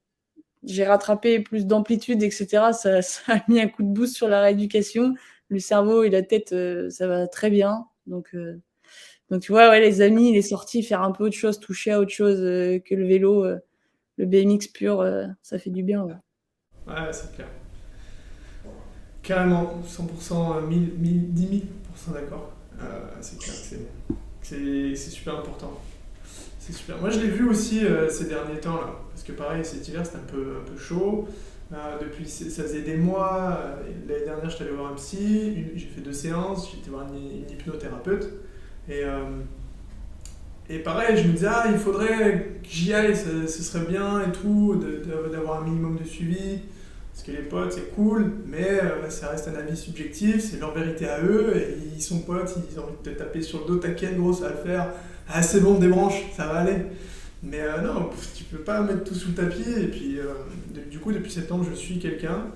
j'ai rattrapé plus d'amplitude et cetera. Ça a mis un coup de boost sur la rééducation. Le cerveau et la tête, ça va très bien. Donc tu vois, ouais, les amis, les sorties, faire un peu autre chose, toucher à autre chose, que le vélo, le BMX pur, ça fait du bien, ouais. Ouais, c'est clair. Carrément, 100%, 10 000% d'accord. C'est clair que c'est super important. C'est super. Moi, je l'ai vu aussi ces derniers temps là, parce que pareil, cet hiver c'était un peu chaud. Ça faisait des mois. L'année dernière, je suis allé voir un psy. J'ai fait 2 séances. J'ai été voir une hypnothérapeute. Et, euh, et pareil, je me disais, ah, il faudrait que j'y aille, ce serait bien et tout, d'avoir un minimum de suivi. Parce que les potes, c'est cool, mais ça reste un avis subjectif, c'est leur vérité à eux, et ils sont potes, ils ont envie de te taper sur le dos, t'inquiète gros, ça va le faire. Ah, c'est bon, débranche, ça va aller. Mais non, tu peux pas mettre tout sous le tapis, et puis du coup, depuis septembre, je suis quelqu'un.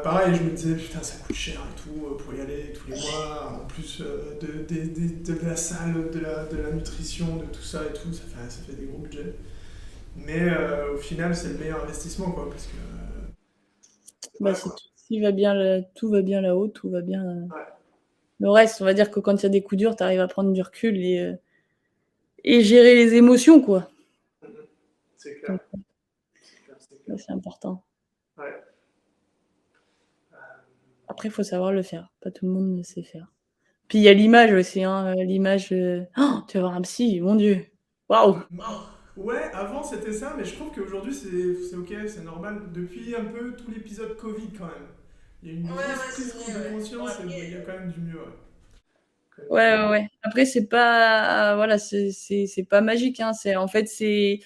Pareil, je me disais, putain, ça coûte cher et tout, pour y aller tous les mois, en plus de la salle, de la nutrition, de tout ça et tout, ça fait des gros budgets. Mais au final, c'est le meilleur investissement, quoi, parce que. Bah, Voilà, si quoi. tout va bien là-haut, tout va bien, Ouais. le reste, on va dire que quand il y a des coups durs, tu arrives à prendre du recul et gérer les émotions, quoi. Mhm. C'est clair. Donc C'est clair, c'est clair. ouais, c'est important. Ouais. Après, il faut savoir le faire. Pas tout le monde le sait faire. Puis il y a l'image aussi, hein, l'image, tu vas voir un psy, mon Dieu! Waouh! Ouais, avant c'était ça, mais je trouve qu'aujourd'hui c'est ok, c'est normal. Depuis un peu tout l'épisode Covid quand même. Il y a eu une grosse prise de conscience et il y a quand même du mieux. Ouais. Quand même du Ouais, mieux. ouais, ouais. Après, c'est pas voilà, c'est pas magique, hein. C'est en fait, c'est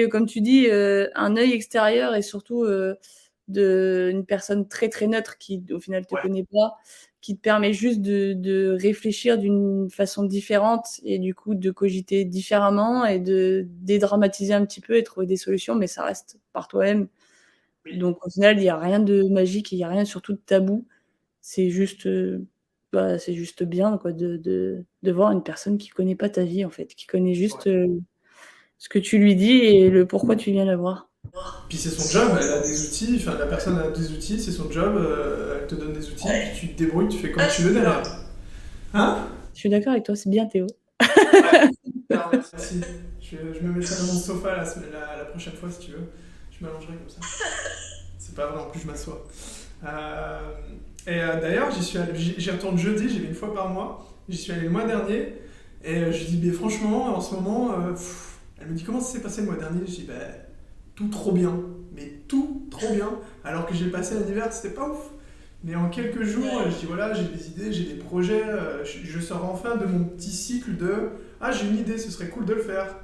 comme tu dis, un œil extérieur et surtout, une personne très, très neutre qui, au final, te Ouais. connaît pas, qui te permet juste de réfléchir d'une façon différente et du coup, de cogiter différemment et de dédramatiser un petit peu et trouver des solutions, mais ça reste par toi-même. Oui. Donc au final, il y a rien de magique, il y a rien surtout de tabou. C'est juste, bah, c'est juste bien quoi de voir une personne qui connaît pas ta vie en fait, qui connaît Ouais. juste, ce que tu lui dis et le pourquoi tu viens la voir. Puis c'est son job, elle a des outils, enfin la personne a des outils, c'est son job, elle te donne des outils, puis tu te débrouilles, tu fais comme tu veux derrière. Hein? Je suis d'accord avec toi, c'est bien Théo. Ouais. Alors, merci. Je me mettrai dans mon sofa la prochaine fois si tu veux. Je m'allongerai comme ça. C'est pas vrai, en plus je m'assois. Euh, D'ailleurs, j'y retourne jeudi, j'y vais une fois par mois. J'y suis allé le mois dernier. Et je lui dis, mais franchement, en ce moment, elle me dit comment ça s'est passé le mois dernier. Je dis, bah, tout trop bien. Mais tout trop bien. Alors que j'ai passé un hiver, c'était pas ouf. Mais en quelques jours, je dis voilà, j'ai des idées, j'ai des projets, je sors enfin de mon petit cycle de ah, j'ai une idée, ce serait cool de le faire.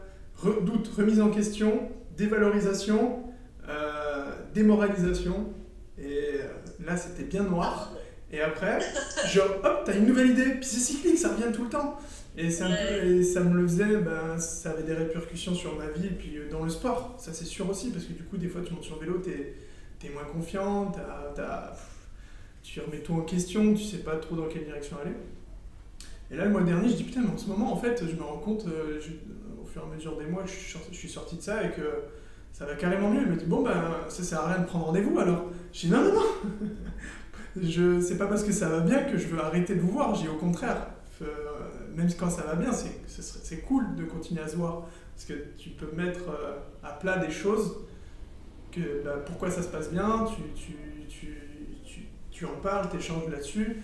Doute, remise en question, dévalorisation, démoralisation. Et là, c'était bien noir. Et après, genre, hop, t'as une nouvelle idée, puis c'est cyclique, ça revient tout le temps. Et, c'est un peu, et ça me le faisait, ben, ça avait des répercussions sur ma vie et puis dans le sport, ça c'est sûr aussi, parce que du coup, des fois, tu montes sur le vélo, t'es moins confiant, tu remets tout en question, tu sais pas trop dans quelle direction aller. Et là, le mois dernier, je dis putain, mais en ce moment, en fait, je me rends compte, au fur et à mesure des mois, je suis sorti de ça et que ça va carrément mieux. Il me dit bon, ben, ça sert à rien de prendre rendez-vous alors. Je dis non, non, non, c'est pas parce que ça va bien que je veux arrêter de vous voir. J'ai au contraire, euh, même quand ça va bien, c'est cool de continuer à se voir. Parce que tu peux mettre à plat des choses, que bah, pourquoi ça se passe bien, tu en parles, tu échanges là-dessus.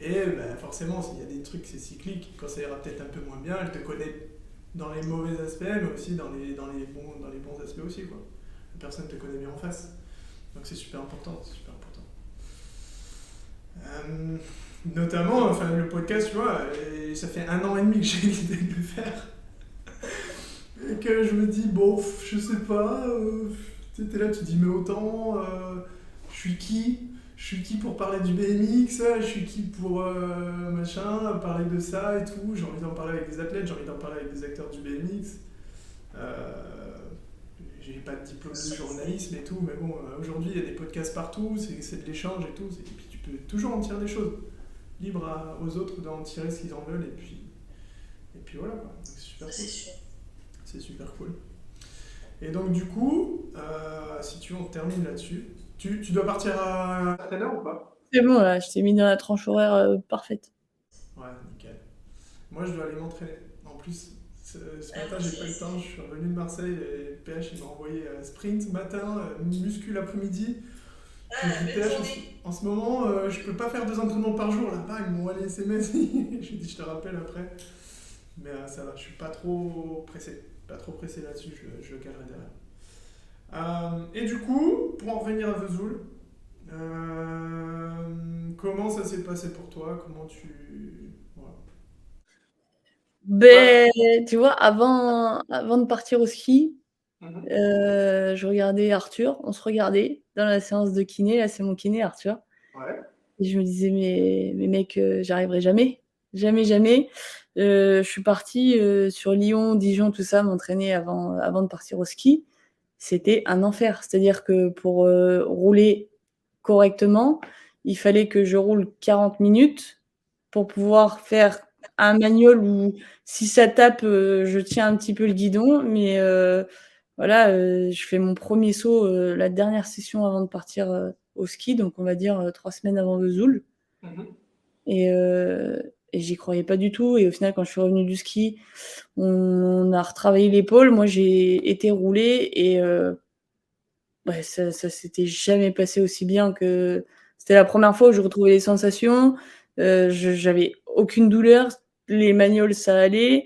Et bah, forcément, s'il y a des trucs, c'est cyclique. Quand ça ira peut-être un peu moins bien, elle te connaît dans les mauvais aspects, mais aussi dans les bons aspects aussi. Quoi. La personne te connaît bien en face. Donc c'est super important. C'est super important. Euh, Notamment, enfin, le podcast, tu vois, ça fait 1 an et demi que j'ai l'idée de le faire. Et que je me dis, bon, je sais pas, tu es là, tu te dis, mais autant, je suis qui? Je suis qui pour parler du BMX? Je suis qui pour machin, parler de ça et tout? J'ai envie d'en parler avec des athlètes, j'ai envie d'en parler avec des acteurs du BMX. Euh, j'ai pas de diplôme de journalisme et tout, mais bon, aujourd'hui il y a des podcasts partout, c'est de l'échange et tout, et puis tu peux toujours en tirer des choses. Libre aux autres d'en tirer ce qu'ils en veulent, et puis voilà quoi. C'est super cool. C'est super cool. Et donc du coup, si tu veux, on termine là-dessus. Tu dois partir à l'heure ou pas? C'est bon, là, je t'ai mis dans la tranche horaire parfaite. Ouais, nickel. Moi, je dois aller m'entraîner. En plus, ce matin, j'ai pas eu le temps. Je suis revenu de Marseille et PH, il m'a envoyé sprint matin, muscu l'après-midi. Je me dis, PH, en ce moment, je peux pas faire 2 entraînements par jour. Là-bas, ils m'ont envoyé SMS. J'ai dit, je te rappelle après. Mais ça va, je suis pas trop pressé. Pas trop pressé là-dessus, je le calerai derrière. Et du coup, pour en revenir à Vesoul, comment ça s'est passé pour toi? Comment tu... Voilà. Ben, tu vois, avant de partir au ski, Mhm. je regardais Arthur, on se regardait dans la séance de kiné, là c'est mon kiné Arthur, Ouais. et je me disais mais mec, j'arriverai jamais, jamais, jamais. Je suis partie, sur Lyon, Dijon, tout ça, m'entraîner avant de partir au ski. C'était un enfer. C'est-à-dire que pour, rouler correctement, il fallait que je roule 40 minutes pour pouvoir faire un manual où si ça tape, je tiens un petit peu le guidon, mais voilà, je fais mon premier saut, la dernière session avant de partir, au ski, donc on va dire, 3 semaines avant Vesoul, Mhm. et j'y croyais pas du tout, et au final, quand je suis revenue du ski, on a retravaillé l'épaule. Moi, j'ai été rouler et ouais, ça s'était jamais passé aussi bien que c'était la première fois où je retrouvais les sensations, j'avais aucune douleur, les magnoles, ça allait.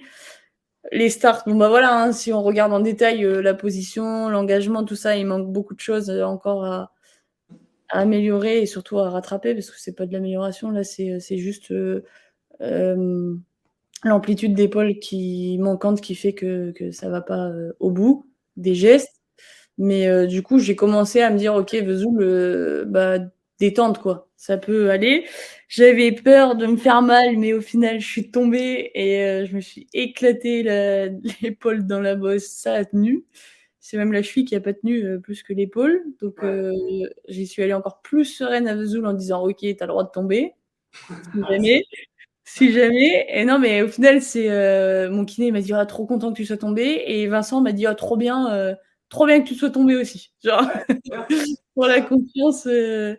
Les starts, bon, bah, voilà, hein, si on regarde en détail, la position, l'engagement, tout ça, il manque beaucoup de choses, encore à améliorer et surtout à rattraper parce que c'est pas de l'amélioration là, c'est juste, hem, l'amplitude d'épaule qui manquante qui fait que ça va pas, au bout des gestes. Mais du coup, j'ai commencé à me dire: «OK, Vesoul, bah, détente, quoi, ça peut aller». J'avais peur de me faire mal, mais au final, je suis tombée et je me suis éclatée la l'épaule dans la bosse, ça a tenu. C'est même la cheville qui a pas tenu, plus que l'épaule. Donc Ouais. j'y suis allée encore plus sereine à Vesoul en disant: «OK, tu as le droit de tomber, si Ouais, jamais, si jamais». Et non, mais au final, c'est, mon kiné, il m'a dit: «Ah, trop content que tu sois tombée», et Vincent m'a dit: «Ah, trop bien que tu sois tombée aussi». Genre ouais, bien. pour la confiance, et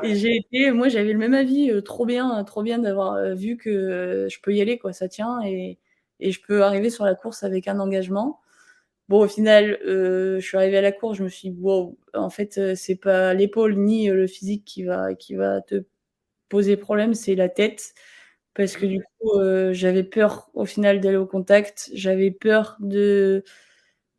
Ouais. j'ai été moi, j'avais le même avis, trop bien d'avoir, vu que, je peux y aller, quoi, ça tient, et je peux arriver sur la course avec un engagement. Bon, au final, je suis arrivée à la course, je me suis dit: «Waouh, en fait, c'est pas l'épaule ni, le physique qui va te poser problème, c'est la tête». Parce que Mhm. du coup, j'avais peur au final d'aller au contact. J'avais peur de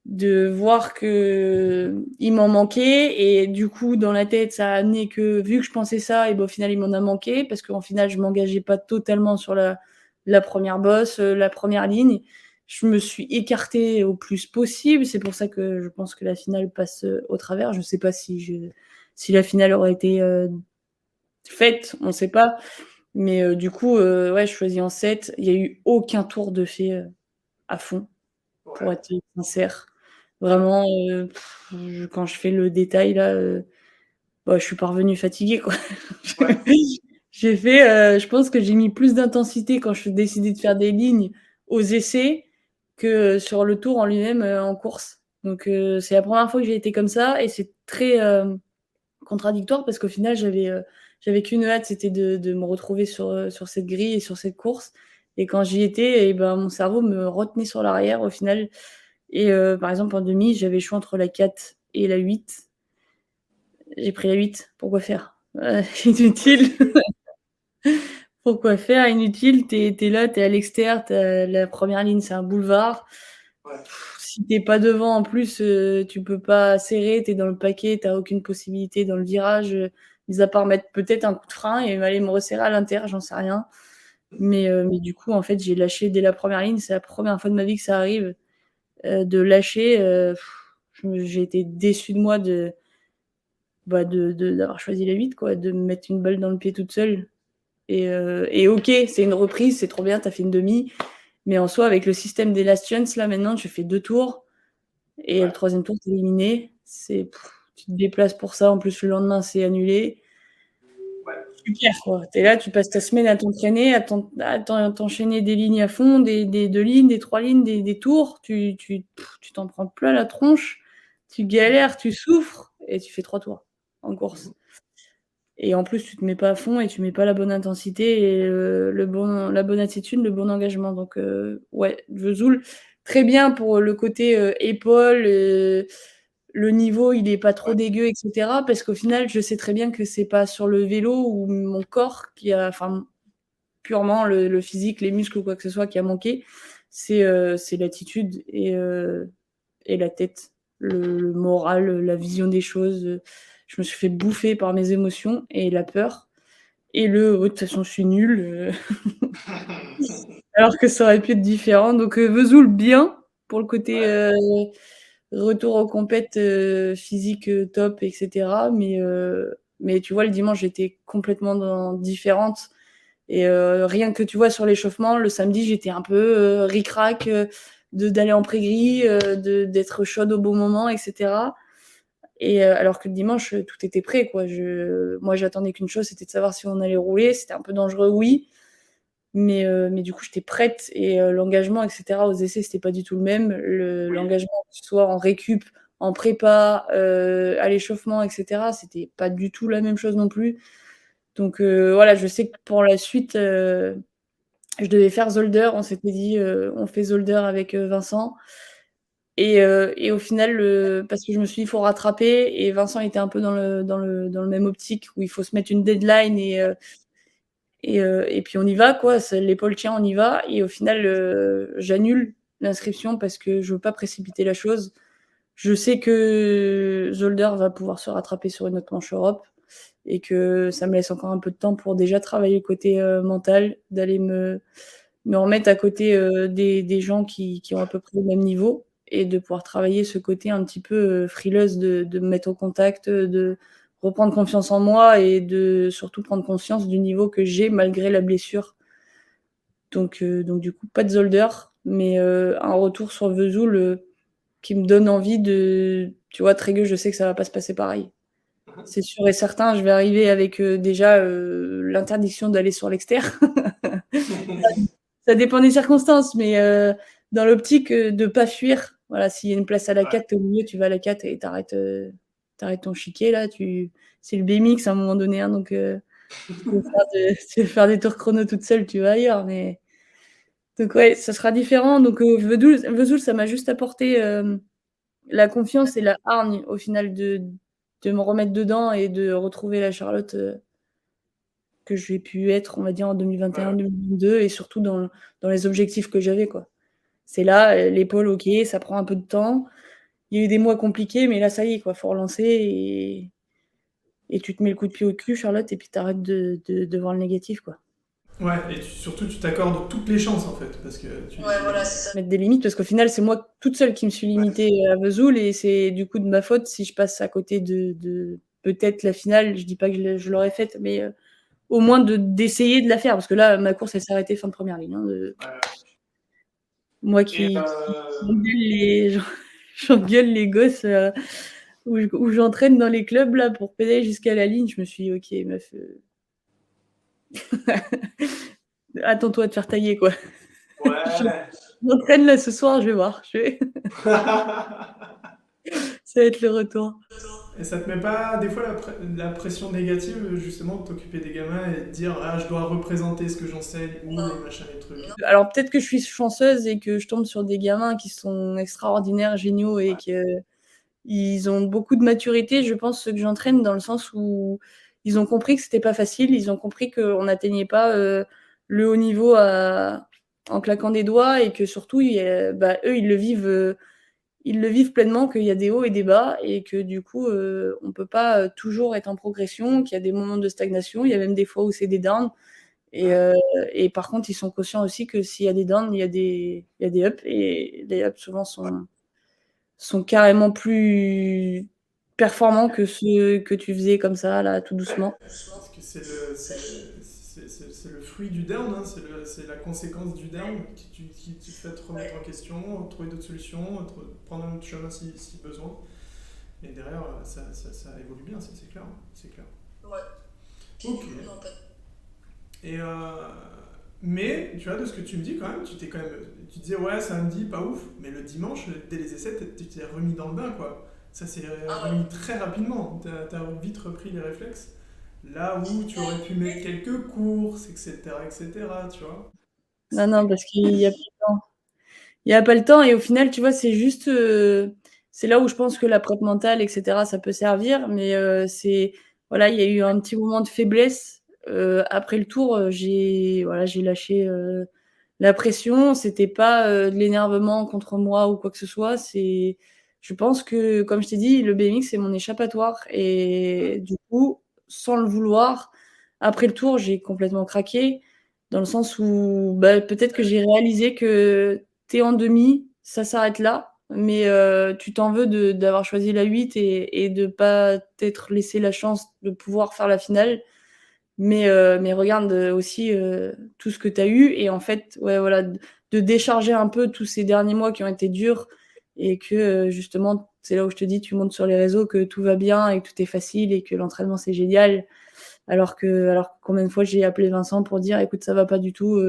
de voir qu'il m'en manquait et du coup, dans la tête, ça a amené que vu que je pensais ça et ben, au final, il m'en a manqué parce qu'en final, je m'engageais pas totalement sur la première bosse, la première ligne. Je me suis écartée au plus possible. C'est pour ça que je pense que la finale passe, au travers. Je sais pas si la finale aurait été, faite, on sait pas. Mais, du coup, ouais, je choisis en 7. Il y a eu aucun tour de fait, à fond, pour Ouais. être sincère. Vraiment, quand je fais le détail là, bah, je suis pas revenue fatiguée, quoi. Ouais. J'ai fait, je pense que j'ai mis plus d'intensité quand je décidé de faire des lignes aux essais que sur le tour en lui-même, en course. Donc, c'est la première fois que j'ai été comme ça et c'est très, contradictoire parce qu'au final, j'avais qu'une hâte, c'était de me retrouver sur cette grille et sur cette course et quand j'y étais et ben, mon cerveau me retenait sur l'arrière au final et par exemple en demi, j'avais le choix entre la 4 et la 8. J'ai pris la 8. Pourquoi faire? Parce Inutile. que Pourquoi faire? Inutile. Tu es là, tu es à l'extérieur, tu as la première ligne, c'est un boulevard. ouais. Si tu es pas devant en plus, tu peux pas serrer, tu es dans le paquet, tu as aucune possibilité dans le virage, mis à part mettre peut-être un coup de frein et aller me resserrer à l'intérieur, j'en sais rien. Mais du coup, en fait, j'ai lâché dès la première ligne. C'est la première fois de ma vie que ça arrive, de lâcher, j'ai été déçue de moi d'avoir choisi la 8 quoi, de me mettre une balle dans le pied toute seule et OK, c'est une reprise, c'est trop bien, tu as fait une demi, mais en soi, avec le système des last chance là, maintenant, tu fais 2 tours et le Ouais. 3e tour, tu es éliminé. Tu te déplaces pour ça, en plus, le lendemain, c'est annulé. Ouais. Super quoi, tu es là, tu passes ta semaine à t'entraîner, à t'enchaîner des lignes à fond, des 2 lignes, des 3 lignes, des tours. Tu t'en prends plein la tronche, tu galères, tu souffres et tu fais 3 tours en course. Et en plus, tu te mets pas à fond et tu mets pas la bonne intensité et la bonne attitude, le bon engagement. Donc, ouais, Vesoul, très bien pour le côté, épaules, le niveau, il est pas trop Ouais. dégueu et cetera. Parce qu'au final, je sais très bien que c'est pas sur le vélo ou mon corps qui a enfin, purement le physique, les muscles ou quoi que ce soit qui a manqué. C'est l'attitude et la tête, le moral, la vision des choses, je me suis fait bouffer par mes émotions et la peur et de toute façon, je suis nulle, alors que ça aurait pu être différent donc Vesoul bien pour le côté, Ouais. retour aux compètes, physique, top et cetera mais tu vois, le dimanche, j'étais complètement différente et rien que, tu vois, sur l'échauffement, le samedi, j'étais un peu, ric-rac, d'aller en pré-gris, d'être chaude au bon moment et cetera et alors que le dimanche, tout était prêt, quoi. Moi, j'attendais qu'une chose, c'était de savoir si on allait rouler. C'était un peu dangereux, oui, mais du coup, j'étais prête et l'engagement et cetera aux essais, c'était pas du tout le même. Oui. L'engagement, que ce soit en récup, en prépa, à l'échauffement et cetera, c'était pas du tout la même chose non plus. Donc voilà, je sais que pour la suite, je devais faire Zolder. On s'était dit, on fait Zolder avec, Vincent et au final, parce que je me suis dit: «Il faut rattraper» et Vincent était un peu dans le même optique où il faut se mettre une deadline et puis on y va quoi, c'est l'épaule tient, on y va et au final, j'annule l'inscription parce que je veux pas précipiter la chose. Je sais que Zolder va pouvoir se rattraper sur une autre manche Europe et que ça me laisse encore un peu de temps pour déjà travailler le côté, mental, d'aller me remettre à côté, des gens qui ont à peu près le même niveau et de pouvoir travailler ce côté un petit peu, frileuse de me mettre au contact, de reprendre confiance en moi et de surtout prendre conscience du niveau que j'ai malgré la blessure. Donc du coup, pas de Zolder, mais un retour sur Vesoul, qui me donne envie tu vois, Trégueux, je sais que ça va pas se passer pareil. Mmh. C'est sûr et certain, je vais arriver avec, déjà, l'interdiction d'aller sur l'extérieur. Ça dépend des circonstances, mais dans l'optique, de pas fuir. Voilà, s'il y a une place à la Ouais. 4, tu es au milieu, tu vas à la 4 et tu arrêtes ton chiqué là, c'est le BMX à un moment donné, hein, donc tu veux faire des tours chrono toute seule, tu vas ailleurs, mais donc ouais, ça sera différent, donc Vesoul, ça m'a juste apporté, la confiance et la hargne au final de me remettre dedans et de retrouver la Charlotte, que j'ai pu être, on va dire, en Ouais, ouais. 2021-2022 et surtout dans les objectifs que j'avais, quoi. C'est là, l'épaule, OK, ça prend un peu de temps. il y a eu des mois compliqués, mais là, ça y est, quoi, faut relancer et tu te mets le coup de pied au cul, Charlotte, et puis t'arrêtes de voir le négatif, quoi. Ouais, et surtout, tu t'accordes toutes les chances, en fait, parce que tu... Ouais, voilà, c'est ça. Mettre des limites, parce qu'au final, c'est moi toute seule qui me suis limitée à Vesoul, et c'est du coup de ma faute si je passe à côté de peut-être la finale. Je dis pas que je l'aurais faite, mais au moins d'essayer de la faire, parce que là, ma course, elle s'est arrêtée fin de première ligne. Hein, moi qui j'engueule les gosses où j'entraîne dans les clubs là pour pédaler jusqu'à la ligne, je me suis dit, ok, meuf, attends-toi à te faire tailler, quoi. Ouais. Je m'entraîne là ce soir, je vais voir. Ça va être le retour. Et ça te met pas des fois la pression négative, justement, de t'occuper des gamins et de dire, ah, je dois représenter ce que j'enseigne, ou les machins, les trucs. Alors peut-être que je suis chanceuse et que je tombe sur des gamins qui sont extraordinaires, géniaux et qu'ils ont beaucoup de maturité, je pense, ceux que j'entraîne, dans le sens où ils ont compris que c'était pas facile, ils ont compris qu'on n'atteignait pas le haut niveau en claquant des doigts, et que surtout, eux, ils le vivent pleinement, qu'il y a des hauts et des bas, et que du coup, on peut pas toujours être en progression, qu'il y a des moments de stagnation, il y a même des fois où c'est des downs. Et par contre, ils sont conscients aussi que s'il y a des downs, il y a des ups, et les ups souvent sont carrément plus performants que ceux que tu faisais comme ça, là, tout doucement. Parce que c'est le fruit du down, hein, c'est la conséquence du down qui te fait te remettre en question, trouver d'autres solutions, prendre un autre chemin si besoin. Et derrière, ça évolue bien, c'est clair. C'est clair. Ouais. Ok. Et mais, tu vois, de ce que tu me dis quand même, tu disais, ouais, samedi, pas ouf, mais le dimanche, dès les essais, tu t'es remis dans le bain, quoi. Ça s'est remis très rapidement. T'as vite repris les réflexes. Là où tu aurais pu mettre quelques courses, etc., tu vois. Non, parce qu'il n'y a pas le temps. Il n'y a pas le temps, et au final, tu vois, c'est juste. C'est là où je pense que la prep mentale, etc., ça peut servir, mais voilà, il y a eu un petit moment de faiblesse. Après le tour, j'ai lâché la pression. C'était pas de l'énervement contre moi ou quoi que ce soit. Je pense que, comme je t'ai dit, le BMX, c'est mon échappatoire. Et du coup, sans le vouloir, après le tour, j'ai complètement craqué, dans le sens où peut-être que j'ai réalisé que t'es en demi, ça s'arrête là, mais tu t'en veux d'avoir choisi la 8 et de pas t'être laissé la chance de pouvoir faire la finale. Mais regarde aussi tout ce que tu as eu, et en fait, ouais, voilà, de décharger un peu tous ces derniers mois qui ont été durs, et que justement, c'est là où je te dis, tu montes sur les réseaux que tout va bien et que tout est facile et que l'entraînement c'est génial, alors combien de fois j'ai appelé Vincent pour dire, écoute, ça va pas du tout,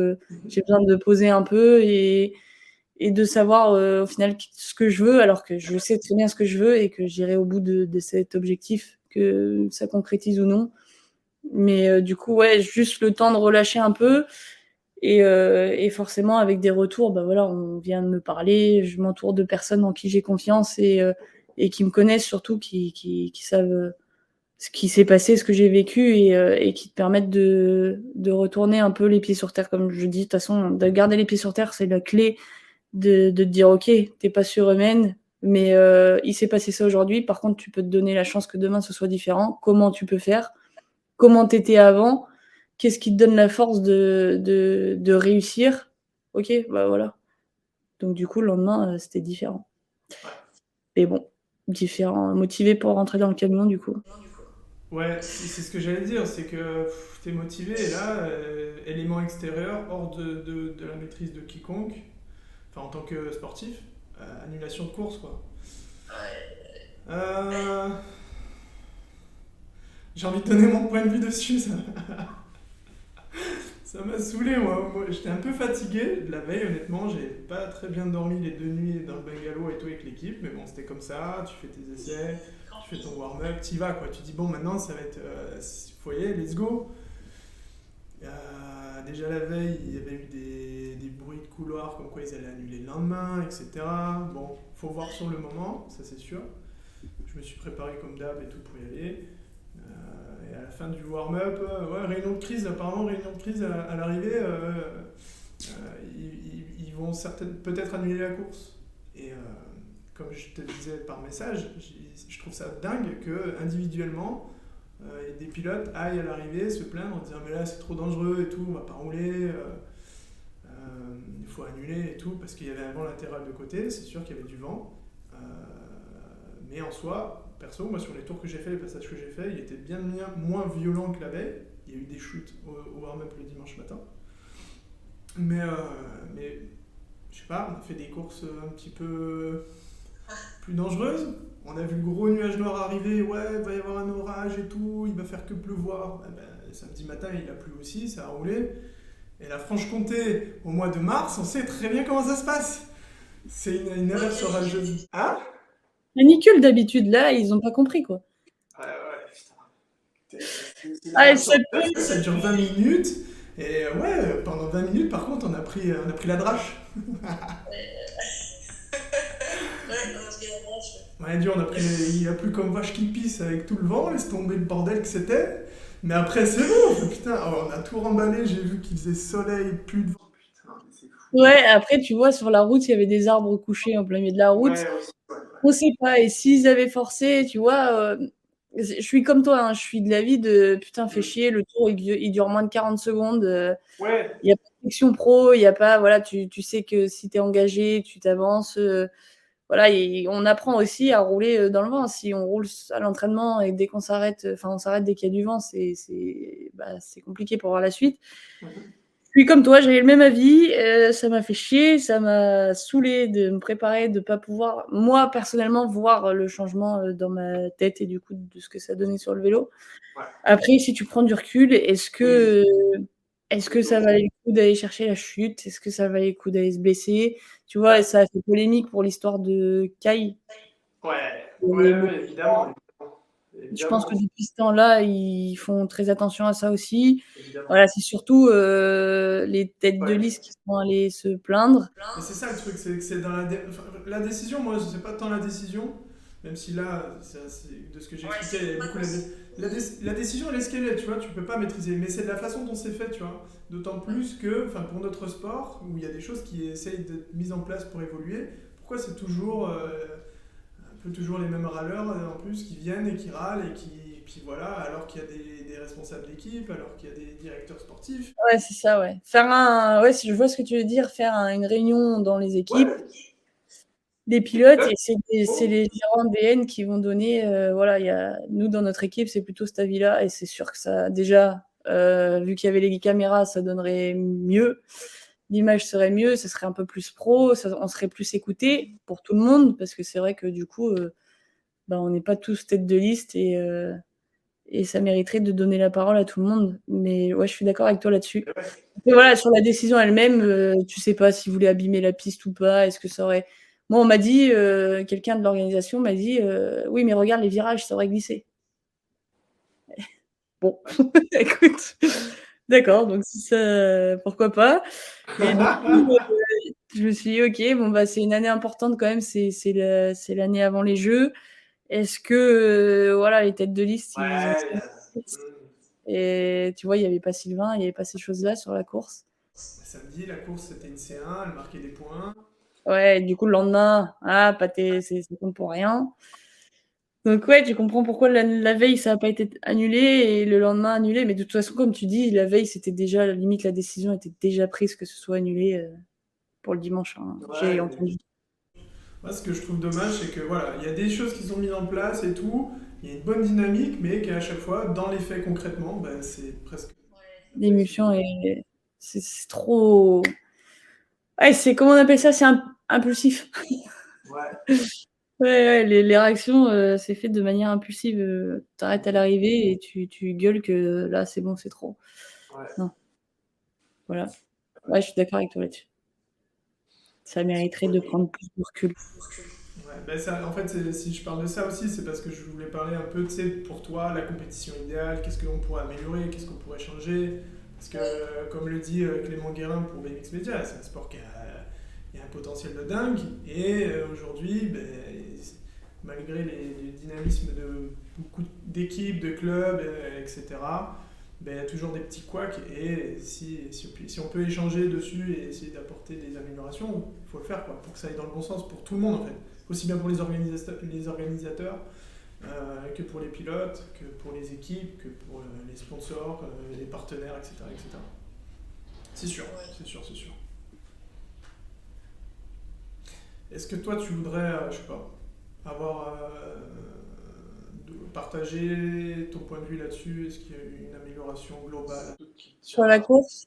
j'ai besoin de poser un peu et de savoir au final ce que je veux, alors que je sais très bien ce que je veux et que j'irai au bout de cet objectif, que ça concrétise ou non. Mais du coup, ouais, juste le temps de relâcher un peu, et forcément avec des retours, voilà, on vient de me parler, je m'entoure de personnes en qui j'ai confiance et qui me connaissent surtout, qui savent ce qui s'est passé, ce que j'ai vécu, et qui te permettent de retourner un peu les pieds sur terre, comme je dis. De toute façon, de garder les pieds sur terre, c'est la clé de te dire, ok, t'es pas surhumaine, mais il s'est passé ça aujourd'hui. Par contre, tu peux te donner la chance que demain ce soit différent. Comment tu peux faire? Comment t'étais avant? Qu'est-ce qui te donne la force de réussir? Ok, voilà. Donc du coup, le lendemain, c'était différent. Mais bon, différent, motivé pour rentrer dans le camion, du coup. Ouais, c'est ce que j'allais dire, c'est que t'es motivé, et là, élément extérieur, hors de la maîtrise de quiconque, enfin en tant que sportif, annulation de course, quoi. J'ai envie de donner mon point de vue dessus, ça m'a saoulé, moi. J'étais un peu fatigué de la veille, honnêtement. J'ai pas très bien dormi les 2 nuits dans le bungalow et tout avec l'équipe, mais bon, c'était comme ça. Tu fais tes essais, tu fais ton warm-up, t'y vas, quoi. Tu dis, bon, maintenant, ça va être foyer, let's go. Déjà la veille, il y avait eu des bruits de couloir comme quoi ils allaient annuler le lendemain, etc. Bon, faut voir sur le moment, ça c'est sûr. Je me suis préparé comme d'hab et tout pour y aller. Et à la fin du warm-up, réunion de crise, apparemment réunion de crise à l'arrivée, ils vont peut-être annuler la course. Et comme je te disais par message, je trouve ça dingue que individuellement, des pilotes aillent à l'arrivée se plaindre en disant mais là c'est trop dangereux et tout, on va pas rouler, il faut annuler et tout, parce qu'il y avait un vent latéral de côté, c'est sûr qu'il y avait du vent. Mais en soi, perso, moi sur les tours que j'ai fait, les passages que j'ai fait, il était bien moins violent que la veille. Il y a eu des chutes au warm-up le dimanche matin. Mais je sais pas, on a fait des courses un petit peu plus dangereuses. On a vu le gros nuage noir arriver, ouais, il va y avoir un orage et tout, il va faire que pleuvoir. Samedi matin, il a plu aussi, ça a roulé. Et la Franche-Comté, au mois de mars, on sait très bien comment ça se passe. C'est une averse orageuse. Ah. Canicule d'habitude, là, ils ont pas compris, quoi. Ouais, putain. Ah, Ça dure 20 minutes. Et ouais, pendant 20 minutes, par contre, on a pris la drache. Ouais, il a plu comme vache qui pisse avec tout le vent, laisse tomber le bordel que c'était. Mais après, c'est bon, putain, on a tout remballé, j'ai vu qu'il faisait soleil, plus de vent. Putain, c'est fou. Ouais, après, tu vois, sur la route, il y avait des arbres couchés en plein milieu de la route. Ouais. On sait pas, et s'ils avaient forcé, tu vois, je suis comme toi, hein, je suis de l'avis de putain, fait chier, le tour il dure moins de 40 secondes. Ouais. Il n'y a pas de section pro, il n'y a pas, voilà, tu sais que si tu es engagé, tu t'avances. Voilà, et on apprend aussi à rouler dans le vent. Si on roule à l'entraînement et dès qu'on s'arrête, on s'arrête dès qu'il y a du vent, c'est compliqué pour voir la suite. Puis comme toi, j'avais le même avis, ça m'a fait chier, ça m'a saoulé de me préparer, de pas pouvoir, moi personnellement, voir le changement dans ma tête et du coup de ce que ça donnait sur le vélo. Ouais. Après, si tu prends du recul, est-ce que ça valait le coup d'aller chercher la chute? Est-ce que ça valait le coup d'aller se blesser? Tu vois, et ça a fait polémique pour l'histoire de Kai. Ouais, évidemment. Je pense que depuis ce temps-là, ils font très attention à ça aussi. Évidemment. Voilà, c'est surtout les têtes de liste qui sont allées se plaindre. Mais c'est ça le truc, c'est que c'est dans la décision, moi je sais pas tant la décision, même si là, de ce que j'ai expliqué, il y a beaucoup la décision elle est ce qu'elle est, tu vois, tu peux pas maîtriser, mais c'est de la façon dont c'est fait, tu vois. D'autant plus que, pour notre sport, où il y a des choses qui essayent d'être mises en place pour évoluer, pourquoi c'est toujours un peu toujours les mêmes râleurs en plus qui viennent et qui râlent et puis voilà, alors qu'il y a des responsables d'équipe, alors qu'il y a des directeurs sportifs. Ouais, c'est ça, ouais. Ouais, si je vois ce que tu veux dire, faire une réunion dans les équipes, des pilotes, et c'est les gérants DN qui vont donner, voilà, nous dans notre équipe, c'est plutôt cet avis-là, et c'est sûr que ça, déjà, vu qu'il y avait les caméras, ça donnerait mieux. L'image serait mieux, ça serait un peu plus pro, on serait plus écouté pour tout le monde, parce que c'est vrai que du coup, on n'est pas tous tête de liste et ça mériterait de donner la parole à tout le monde. Mais ouais, je suis d'accord avec toi là-dessus. Et voilà, sur la décision elle-même, tu sais pas s'ils voulaient abîmer la piste ou pas. Est-ce que ça aurait. Moi, on m'a dit, quelqu'un de l'organisation m'a dit, oui, mais regarde les virages, ça aurait glissé. Bon, écoute, d'accord, donc si ça, pourquoi pas. Et du coup, je me suis dit, ok, bon, c'est une année importante quand même, c'est l'année avant les Jeux. Est-ce que voilà, les têtes de liste, et tu vois, il n'y avait pas Sylvain, il n'y avait pas ces choses-là sur la course. Samedi, la course c'était une C1, elle marquait des points. Ouais, du coup, le lendemain, ça compte pour rien. Donc ouais, tu comprends pourquoi la veille, ça n'a pas été annulé et le lendemain annulé. Mais de toute façon, comme tu dis, la veille, c'était déjà, limite, la décision était déjà prise que ce soit annulé pour le dimanche. Hein. J'ai entendu. Moi, ce que je trouve dommage, c'est que voilà, il y a des choses qui sont mises en place et tout, il y a une bonne dynamique, mais qu'à chaque fois, dans les faits concrètement, c'est presque. L'émulsion et c'est trop. Ouais, c'est comment on appelle ça? C'est impulsif. Ouais. Ouais, les réactions, c'est fait de manière impulsive. T'arrêtes à l'arrivée et tu gueules que là, c'est bon, c'est trop. Ouais. Non. Voilà. Ouais, je suis d'accord avec toi là-dessus. Ça mériterait de prendre plus de recul. Ouais, en fait, si je parle de ça aussi, c'est parce que je voulais parler un peu, tu sais, pour toi, la compétition idéale, qu'est-ce qu'on pourrait améliorer, qu'est-ce qu'on pourrait changer. Parce que, comme le dit Clément Guérin pour BMX Media, c'est un sport qui a un potentiel de dingue. Et aujourd'hui, malgré les dynamismes de beaucoup d'équipes, de clubs, etc., ben, il y a toujours des petits couacs et si on peut échanger dessus et essayer d'apporter des améliorations, il faut le faire quoi, pour que ça aille dans le bon sens pour tout le monde en fait. Aussi bien pour les organisateurs que pour les pilotes, que pour les équipes, que pour les sponsors, les partenaires, etc., etc. C'est sûr, c'est sûr, c'est sûr. Est-ce que toi tu voudrais, je sais pas, avoir partager ton point de vue là-dessus? Est-ce qu'il y a eu une amélioration globale qui te Sur tient la à- course,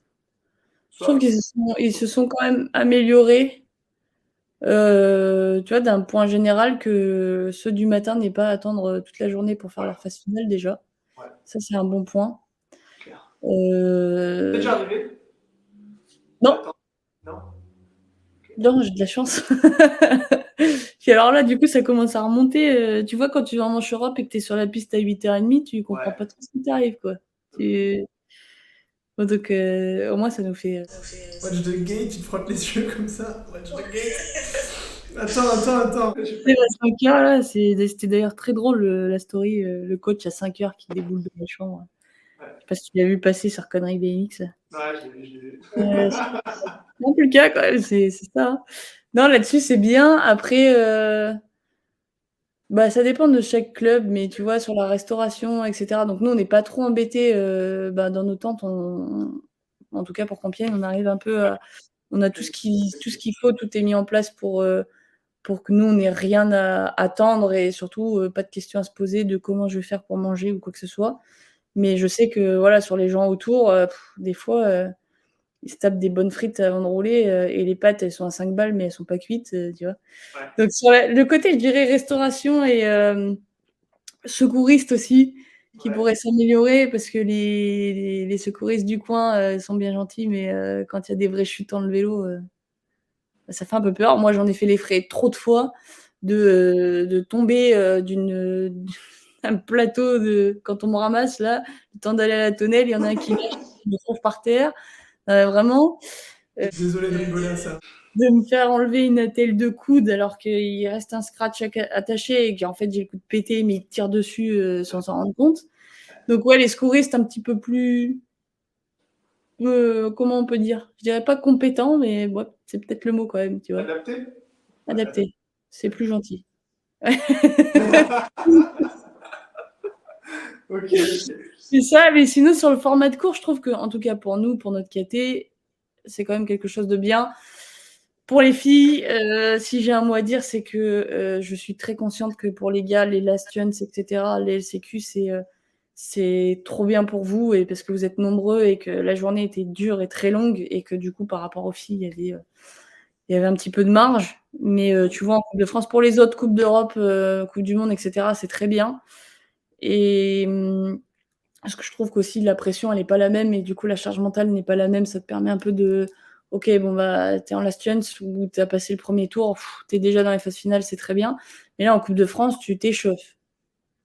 je trouve Soit, ils se sont quand même améliorés, tu vois, d'un point général que ceux du matin n'aient pas à attendre toute la journée pour faire ouais, leur phase finale déjà. ouais, Ça, c'est un bon point. clair. T'es déjà Euh, arrivé Non, Attends, non? non, j'ai de la chance. Puis alors là, du coup, ça commence à remonter. Tu vois, quand tu vas en manche Europe et que tu es sur la piste à 8h30, tu comprends Ouais. pas trop ce qui t'arrive, quoi. Bon, donc, au moins, ça nous fait. Watch the gate, tu te frottes les yeux comme ça. Watch the gate. Attends. C'est à 5h, là. C'était d'ailleurs très drôle, la story. Le coach à 5h qui déboule de la chambre. Ouais, Je sais pas si tu l'as vu passer sur Connery BMX. je l'ai vu. C'est un peu le cas, quand même. C'est ça. Hein. Non, là-dessus, c'est bien. Après. Bah, ça dépend de chaque club, mais tu vois, sur la restauration, etc. Donc nous, on n'est pas trop embêtés bah, dans nos tentes. En tout cas, pour Compiègne, on arrive un peu à... On a tout ce qu'il faut, tout est mis en place pour que nous, on n'ait rien à attendre et surtout pas de questions à se poser de comment je vais faire pour manger ou quoi que ce soit. Mais je sais que voilà, sur les gens autour, des fois, ils se tapent des bonnes frites avant de rouler et les pâtes, elles sont à 5 balles, mais elles sont pas cuites, tu vois. Ouais. Donc sur le côté, je dirais restauration et secouristes aussi, qui Ouais. pourraient s'améliorer parce que les secouristes du coin sont bien gentils, mais quand il y a des vraies chutes dans le vélo, ça fait un peu peur. Moi, j'en ai fait les frais trop de fois de tomber d'un plateau quand on me ramasse là, le temps d'aller à la tonnelle, il y en a un qui lâche, qui me trouve par terre. Vraiment, Désolé de rigoler à ça. de me faire enlever une attelle de coude alors qu'il reste un scratch attaché et qu'en fait j'ai le coude pété, mais il tire dessus sans s'en rendre compte. Donc ouais, les secouristes un petit peu plus, comment on peut dire? Je dirais pas compétents, mais ouais, c'est peut-être le mot quand même, tu vois? Adapté? Ouais, Adapté. C'est plus gentil. ok. C'est ça, mais sinon sur le format de cours, je trouve que, en tout cas pour nous, pour notre KT, c'est quand même quelque chose de bien. Pour les filles, si j'ai un mot à dire, c'est que je suis très consciente que pour les gars, les last chance, etc., les LCQ, c'est trop bien pour vous et parce que vous êtes nombreux et que la journée était dure et très longue et que du coup, par rapport aux filles, il y avait un petit peu de marge. Mais tu vois, en Coupe de France, pour les autres Coupes d'Europe, Coupe du Monde, etc., c'est très bien. Et parce que je trouve qu'aussi la pression, elle n'est pas la même et du coup, la charge mentale n'est pas la même. Ça te permet un peu de. Ok, bon, bah, t'es en last chance ou t'as passé le premier tour, t'es déjà dans les phases finales, c'est très bien. Mais là, en Coupe de France, tu t'échauffes,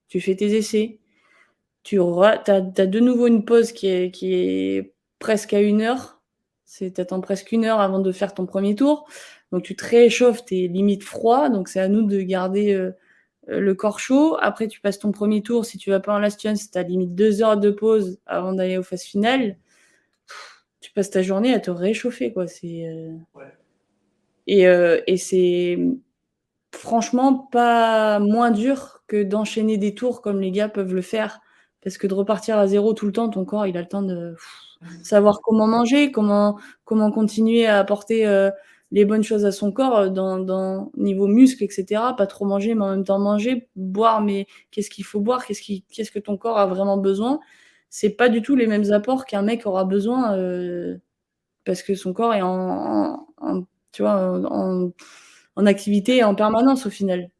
tu fais tes essais, t'as de nouveau une pause qui est presque à 1 heure. T'attends presque 1 heure avant de faire ton premier tour. Donc, tu te rééchauffes, t'es limite froid. Donc, c'est à nous de garder le corps chaud. Après, tu passes ton premier tour. Si tu vas pas en last chance, tu as limite 2 heures de pause avant d'aller aux phases finales. Tu passes ta journée à te réchauffer, quoi. Ouais. Et c'est franchement pas moins dur que d'enchaîner des tours comme les gars peuvent le faire. Parce que de repartir à zéro tout le temps, ton corps, il a le temps de savoir comment manger, comment continuer à apporter les bonnes choses à son corps dans niveau muscle, etc. Pas trop manger, mais en même temps manger, boire, mais qu'est-ce qu'il faut boire, qu'est-ce que ton corps a vraiment besoin. C'est pas du tout les mêmes apports qu'un mec aura besoin parce que son corps est tu vois, en activité en permanence au final.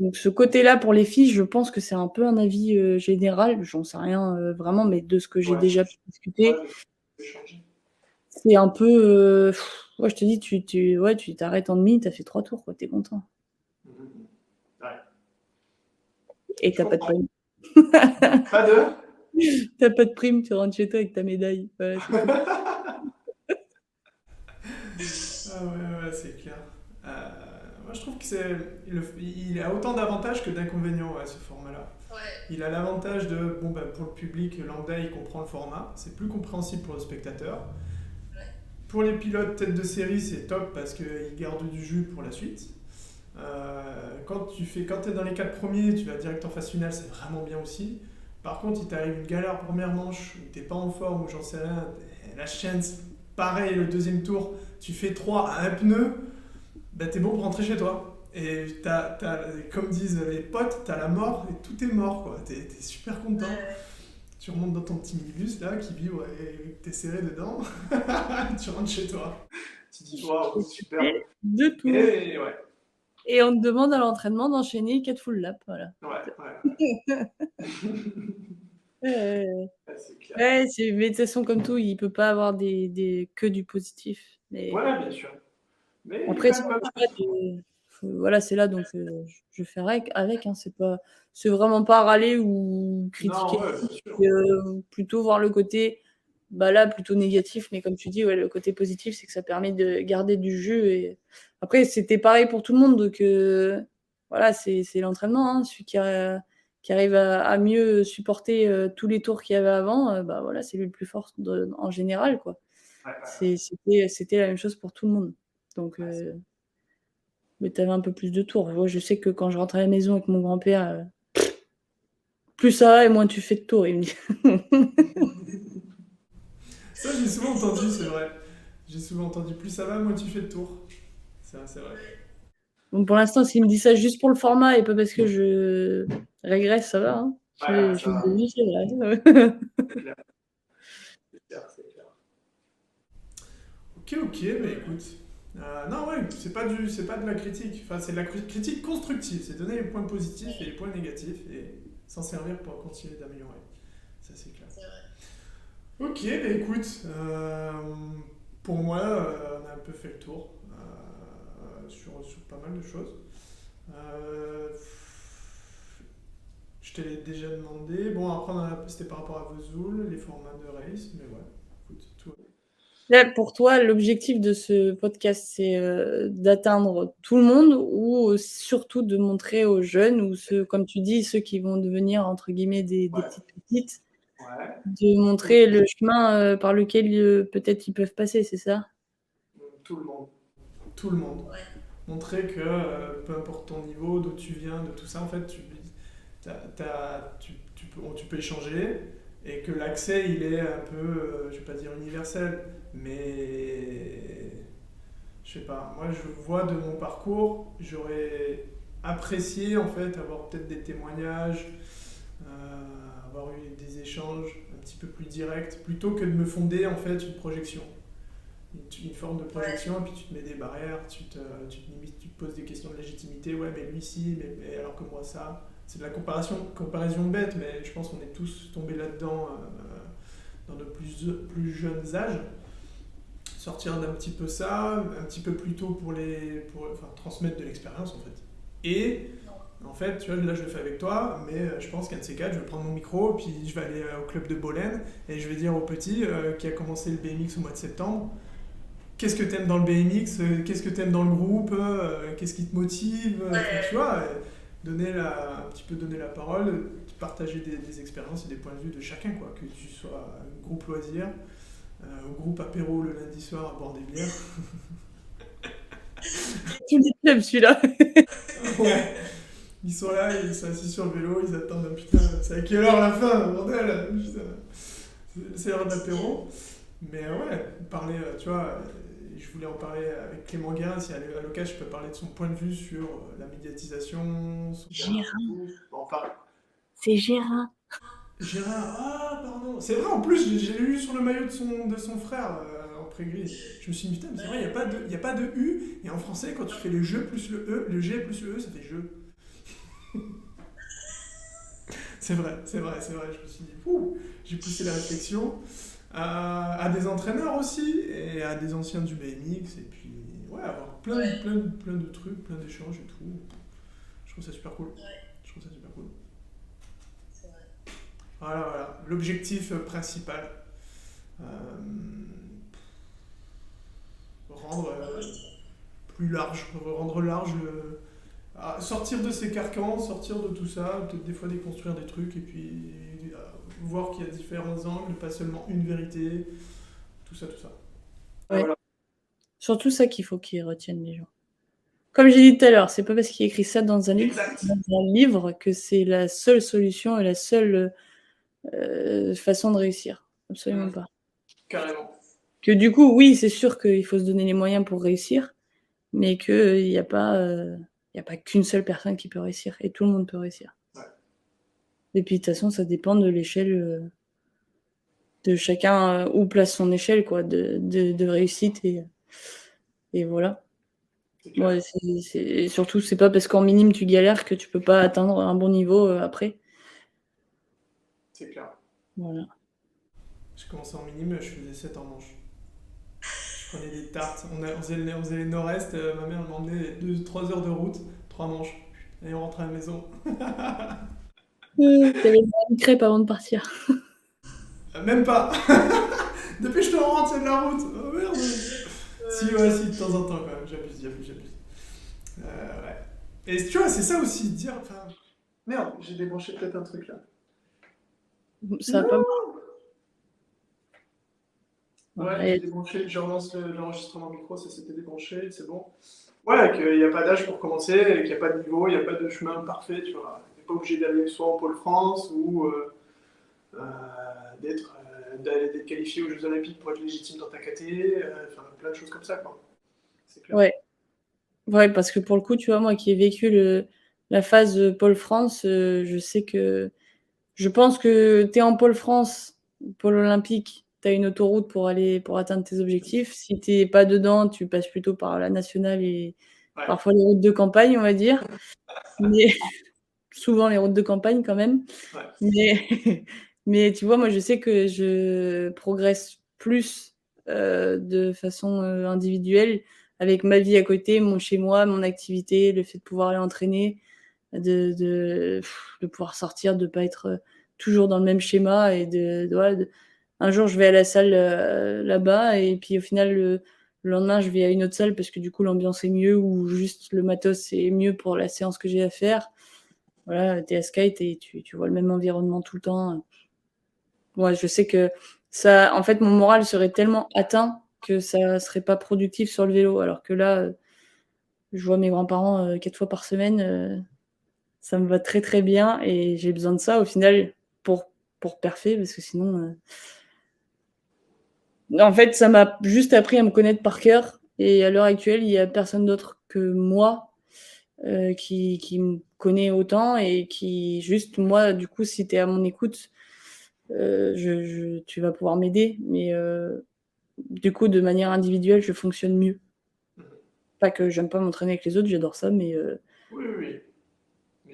Donc ce côté-là pour les filles, je pense que c'est un peu un avis général, j'en sais rien vraiment, mais de ce que j'ai Ouais. déjà pu discuter, Ouais, je vais changer. c'est un peu. Ouais, je te dis, tu t'arrêtes en demi, t'as fait 3 tours, quoi, t'es content. Ouais. Et Je t'as pas de comprends. prime. Pas de? T'as pas de prime, tu rentres chez toi avec ta médaille. Voilà, c'est tout. Ah ouais, c'est clair. Moi, je trouve que il a autant d'avantages que d'inconvénients, ouais, ce format-là. Ouais. Il a l'avantage de, bon, bah, pour le public lambda, il comprend le format, c'est plus compréhensible pour le spectateur. Ouais. Pour les pilotes tête de série, c'est top parce qu'ils gardent du jus pour la suite. Quand t'es dans les 4 premiers, tu vas direct en phase finale, c'est vraiment bien aussi. Par contre, il t'arrive une galère première manche, où t'es pas en forme, ou j'en sais rien, la chaîne, pareil, le deuxième tour, tu fais 3 à un pneu, bah t'es bon pour rentrer chez toi. Et comme disent les potes, t'as la mort et tout est mort, quoi. T'es super content. Ouais. Tu remontes dans ton petit minibus là qui vibre et t'es serré dedans. Tu rentres chez toi. Tu dis waouh, super. Et de tout. Et ouais, Et on te demande à l'entraînement d'enchaîner 4 full laps. Voilà. ouais. Ouais, C'est clair. mais de toute façon, comme tout, il peut pas avoir que du positif. Mais Voilà, bien sûr. Mais après, quand même pas voilà, c'est là, donc je fais avec. Hein, c'est vraiment pas râler ou critiquer. non, ouais, bien sûr. Plutôt voir le côté, bah là, plutôt négatif. Mais comme tu dis, ouais, le côté positif, c'est que ça permet de garder du jus. Et après, c'était pareil pour tout le monde. Donc voilà, c'est l'entraînement. Hein, celui qui arrive à mieux supporter tous les tours qu'il y avait avant, bah voilà, c'est lui le plus fort en général, quoi. Ouais. C'était la même chose pour tout le monde. Donc, mais tu avais un peu plus de tours. Moi, je sais que quand je rentre à la maison avec mon grand-père, plus ça va et moins tu fais de tours, il me dit. Ça, j'ai souvent entendu, c'est vrai. J'ai souvent entendu, plus ça va, moins tu fais de tour. C'est vrai. Bon, pour l'instant, s'il me dit ça juste pour le format et pas parce que je régresse, ça va. Hein. Ouais, Je ça me va. dis, c'est vrai. C'est clair. C'est clair. Ok, mais écoute. Non, ouais, c'est pas de la critique. Enfin, c'est de la critique constructive. C'est donner les points positifs et les points négatifs et s'en servir pour continuer d'améliorer. Ça, c'est clair. C'est vrai. Ok, bah écoute, pour moi, on a un peu fait le tour sur pas mal de choses. Euh, je te l'ai déjà demandé. Bon, après, c'était par rapport à Vesoul, les formats de race, mais ouais, écoute, tout. Là, pour toi, l'objectif de ce podcast, c'est d'atteindre tout le monde ou surtout de montrer aux jeunes ou ceux, comme tu dis, ceux qui vont devenir, entre guillemets, des Ouais, petites pépites, ouais, de montrer le chemin par lequel peut-être ils peuvent passer, c'est ça? tout le monde. Tout le monde. Ouais. Montrer que peu importe ton niveau, d'où tu viens, de tout ça, en fait, tu peux échanger et que l'accès, il est un peu, je vais pas dire universel, mais je sais pas, moi je vois de mon parcours, j'aurais apprécié en fait avoir peut-être des témoignages, avoir eu des échanges un petit peu plus directs, plutôt que de me fonder en fait une projection. Une forme de projection, et puis tu te mets des barrières, tu te poses des questions de légitimité, ouais mais lui si, mais alors que moi ça. C'est de la comparaison bête, mais je pense qu'on est tous tombés là-dedans dans de plus jeunes âges. Sortir d'un petit peu ça, un petit peu plus tôt enfin, transmettre de l'expérience en fait. Et en fait, tu vois, là je le fais avec toi, mais je pense qu'un de ces quatre, je vais prendre mon micro, puis je vais aller au club de Bolène, et je vais dire au petit qui a commencé le BMX au mois de septembre, qu'est-ce que t'aimes dans le BMX, qu'est-ce que t'aimes dans le groupe, qu'est-ce qui te motive, tu vois, un petit peu donner la parole, partager des expériences et des points de vue de chacun, quoi, que tu sois un groupe loisir, au groupe apéro le lundi soir à boire des bières. Tu me club celui-là. Ouais. Ils sont là, ils sont assis sur le vélo, ils attendent, putain, c'est à quelle heure la fin, bordel, putain. C'est l'heure d'apéro. Mais ouais, parler, tu vois, je voulais en parler avec Clément Guérin, si à l'occasion je peux parler de son point de vue sur la médiatisation, son Gérin. Bon, enfin, C'est Gérin. Gérard, ah pardon, c'est vrai en plus, j'ai lu sur le maillot de son frère en pré-gris. Je me suis dit, putain, mais c'est vrai, il n'y a pas de U, et en français, quand tu fais le jeu plus le E, le G plus le E, ça fait jeu. C'est vrai, je me suis dit, ouh, j'ai poussé la réflexion. À des entraîneurs aussi, et à des anciens du BMX, et puis, ouais, avoir plein de trucs, plein d'échanges et tout. Je trouve ça super cool. Je trouve ça super cool. C'est vrai. Voilà, l'objectif principal. Rendre plus large, rendre large, sortir de ses carcans, sortir de tout ça, peut-être des fois déconstruire des trucs et puis voir qu'il y a différents angles, pas seulement une vérité, tout ça, tout ça. Ouais. Voilà. Surtout ça qu'il faut qu'ils retiennent les gens. Comme j'ai dit tout à l'heure, c'est pas parce qu'il écrit ça dans un livre que c'est la seule solution et la seule façon de réussir. Absolument pas. Carrément. Que du coup, oui, c'est sûr qu'il faut se donner les moyens pour réussir, mais qu'il n'y a pas qu'une seule personne qui peut réussir et tout le monde peut réussir. Ouais. Et puis de toute façon, ça dépend de l'échelle de chacun, où place son échelle quoi, de réussite et voilà. Ouais, surtout, c'est pas parce qu'en minime tu galères que tu peux pas atteindre un bon niveau après. C'est clair. Voilà. J'ai commencé en minime, je faisais 7 en manche. Je prenais des tartes, on faisait les nord-est, ma mère m'emmenait 2-3 heures de route, 3 manches, et on rentrait à la maison. T'avais une crêpe avant de partir. Même pas. Dépêche-toi, on rentre, c'est de la route. Oh merde. Si, de temps en temps quand même, j'abuse. Ouais. Et tu vois, c'est ça aussi, dire. Enfin, merde, j'ai débranché peut-être un truc là. Ça va pas. Ouais, j'ai débranché, je relance l'enregistrement micro, ça s'était débranché, c'est bon. Ouais, qu'il n'y a pas d'âge pour commencer, qu'il n'y a pas de niveau, il n'y a pas de chemin parfait, tu vois. Tu n'es pas obligé d'aller soit en Pôle France ou d'être qualifié aux Jeux Olympiques pour être légitime dans ta KT, enfin plein de choses comme ça, quoi. C'est clair. Ouais, parce que pour le coup, tu vois, moi qui ai vécu la phase Pôle France, je pense que tu es en Pôle France, Pôle olympique, tu as une autoroute pour atteindre tes objectifs. Si tu n'es pas dedans, tu passes plutôt par la nationale et parfois les routes de campagne, on va dire. Mais souvent les routes de campagne quand même. Ouais. Mais tu vois, moi je sais que je progresse plus de façon individuelle avec ma vie à côté, mon chez moi, mon activité, le fait de pouvoir aller entraîner, de pouvoir sortir, de pas être toujours dans le même schéma et un jour je vais à la salle là-bas et puis au final le lendemain je vais à une autre salle parce que du coup l'ambiance est mieux ou juste le matos est mieux pour la séance que j'ai à faire. Voilà, t'es à skate et tu vois le même environnement tout le temps. Ouais, je sais que ça, en fait, mon moral serait tellement atteint que ça serait pas productif sur le vélo. Alors que là, je vois mes grands-parents 4 fois par semaine, ça me va très très bien et j'ai besoin de ça au final pour perfer parce que sinon, en fait, ça m'a juste appris à me connaître par cœur et à l'heure actuelle, il y a personne d'autre que moi qui me connaît autant et qui juste moi, du coup, si tu es à mon écoute, tu vas pouvoir m'aider, mais du coup, de manière individuelle, je fonctionne mieux. Pas que j'aime pas m'entraîner avec les autres, j'adore ça, Oui.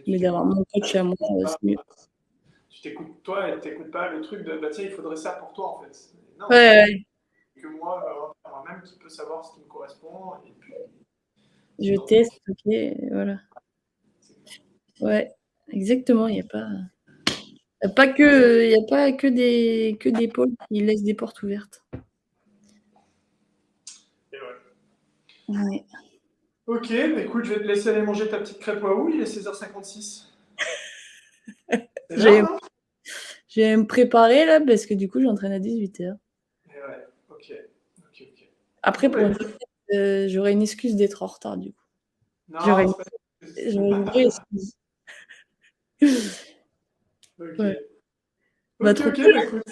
Mais d'avoir mon coach à moi, c'est mieux. Tu t'écoutes toi et tu n'écoutes pas le truc de bah tiens, il faudrait ça pour toi en fait. Non, Ouais. que moi-même qui peut savoir ce qui me correspond et puis. Je teste, ok, voilà. Ouais, exactement, il n'y a pas que des pôles qui laissent des portes ouvertes. Et ouais. Ouais. Ok, bah écoute, je vais te laisser aller manger ta petite crêpe Waouh, il est 16h56. C'est bien, non? Je vais me préparer là parce que du coup j'entraîne à 18h. Et ouais, ok. Après, pour une fois, j'aurai une excuse d'être en retard du coup. Non, J'aurai c'est une vraie excuse. Ok. Ouais. Ok, bah écoute.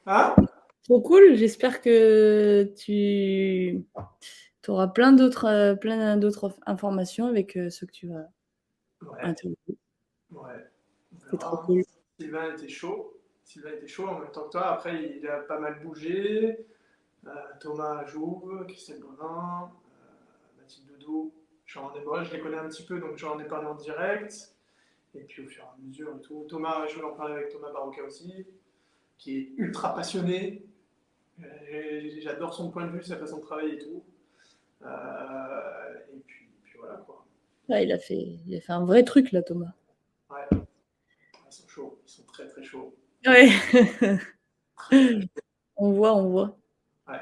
Hein? Trop cool, j'espère que tu auras plein d'autres informations avec ceux que tu vas interviewer. Ouais. C'est trop cool. Sylvain était chaud en même temps que toi. Après, il a pas mal bougé. Thomas Jouve, Christelle Gauvin, Mathilde Doudou, moi, je les connais un petit peu, donc j'en ai parlé en direct. Et puis au fur et à mesure et tout. Thomas, je vais en parler avec Thomas Baroka aussi, qui est ultra passionné. J'adore son point de vue, sa façon de travailler et tout. Et puis voilà quoi. Ouais, il a fait un vrai truc là, Thomas. Ouais, ils sont chauds, ils sont très très chauds. Ouais. Très, très chauds. On voit. Ouais.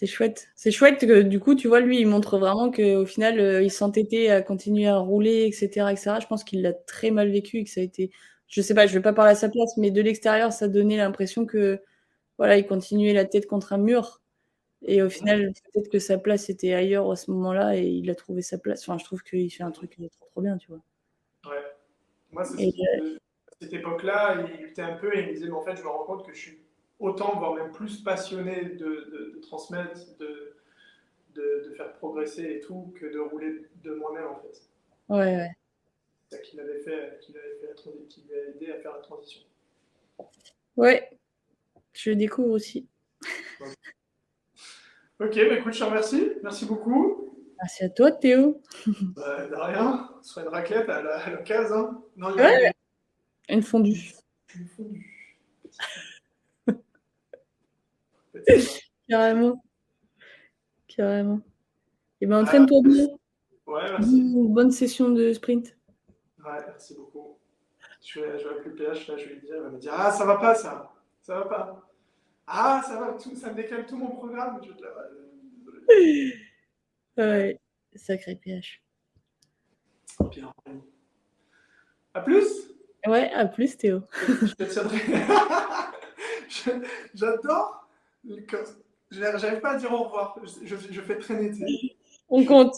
C'est chouette. C'est chouette que du coup, tu vois, lui, il montre vraiment qu'au final, il s'entêtait à continuer à rouler, et cetera, et cetera. Je pense qu'il l'a très mal vécu et que ça a été je sais pas, je vais pas parler à sa place, mais de l'extérieur, ça donnait l'impression que, voilà, il continuait la tête contre un mur et au final, peut-être que sa place était ailleurs à ce moment-là et il a trouvé sa place. Enfin, je trouve qu'il fait un truc, trop, trop bien, tu vois? Ouais. Moi, c'est Et à cette époque-là, il luttait un peu et il me disait, mais en fait, je me rends compte que je suis autant, voire même plus passionné de transmettre, de faire progresser et tout, que de rouler de moi-même, en fait. ouais, ouais. C'est ça qui lui a aidé à faire la transition. Ouais, je le découvre aussi. Ok, bah écoute, je te remercie. Merci beaucoup. Merci à toi, Théo. De rien. On se fera une raclette à l'occasion. Hein. Non, il y Ouais, a une fondue. une fondue. Faites ça. Carrément, carrément. Et ben, Ah, entraîne-toi bien. ouais, merci. Bonne session de sprint. Ouais, merci beaucoup. Je vais appeler le PH, là, je vais lui dire, il va me dire, ah, ça va pas, ça. Ça va pas. Ah, ça va, ça me décale tout mon programme. Je vais te la... Désolé. Ouais, sacré PH. Bien. À plus. Ouais, à plus, Théo. Je te tiendrai. J'adore. J'arrive pas à dire au revoir. Je fais traîner. On compte.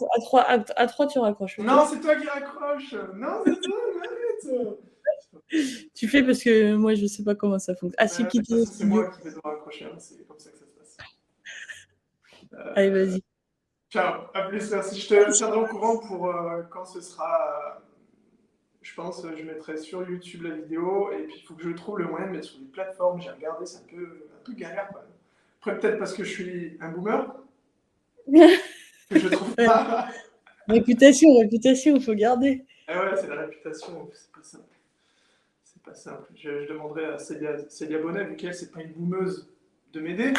À 3, tu raccroches, ok? Non, c'est toi qui raccroche. Non, c'est toi, arrête. Tu fais parce que moi, je sais pas comment ça fonctionne. Ah, si, De toute quitter le façon, c'est studio. moi qui vais devoir raccrocher. Hein. C'est comme ça que ça se passe. Allez, Euh, vas-y. Ciao. À plus. Merci. Je te tiendrai au courant pour quand ce sera. Je pense je mettrai sur YouTube la vidéo et puis il faut que je trouve le moyen de mettre sur les plateformes. J'ai regardé, c'est un peu galère quand même. Après, peut-être parce que je suis un boomer que je trouve Ouais. pas. Réputation, faut garder. Ah ouais, c'est la réputation, c'est pas simple. C'est pas simple. Je demanderai à Célia Bonnet, vu qu'elle, c'est pas une boumeuse, de m'aider.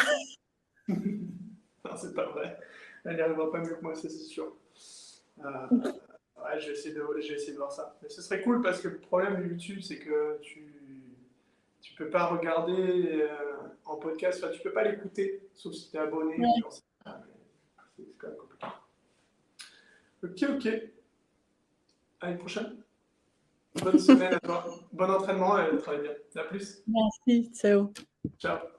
Non, c'est pas vrai. Elle n'y arrivera pas mieux que moi, c'est sûr. Ouais, je vais essayer de voir ça. Mais ce serait cool parce que le problème de YouTube, c'est que tu peux pas regarder en podcast, enfin, tu peux pas l'écouter, sauf si tu es abonné ou Ouais. genre, c'est quand même compliqué. Ok. À une prochaine. Bonne semaine à toi. Bon entraînement et travaille bien. À plus. Merci, ciao. Ciao.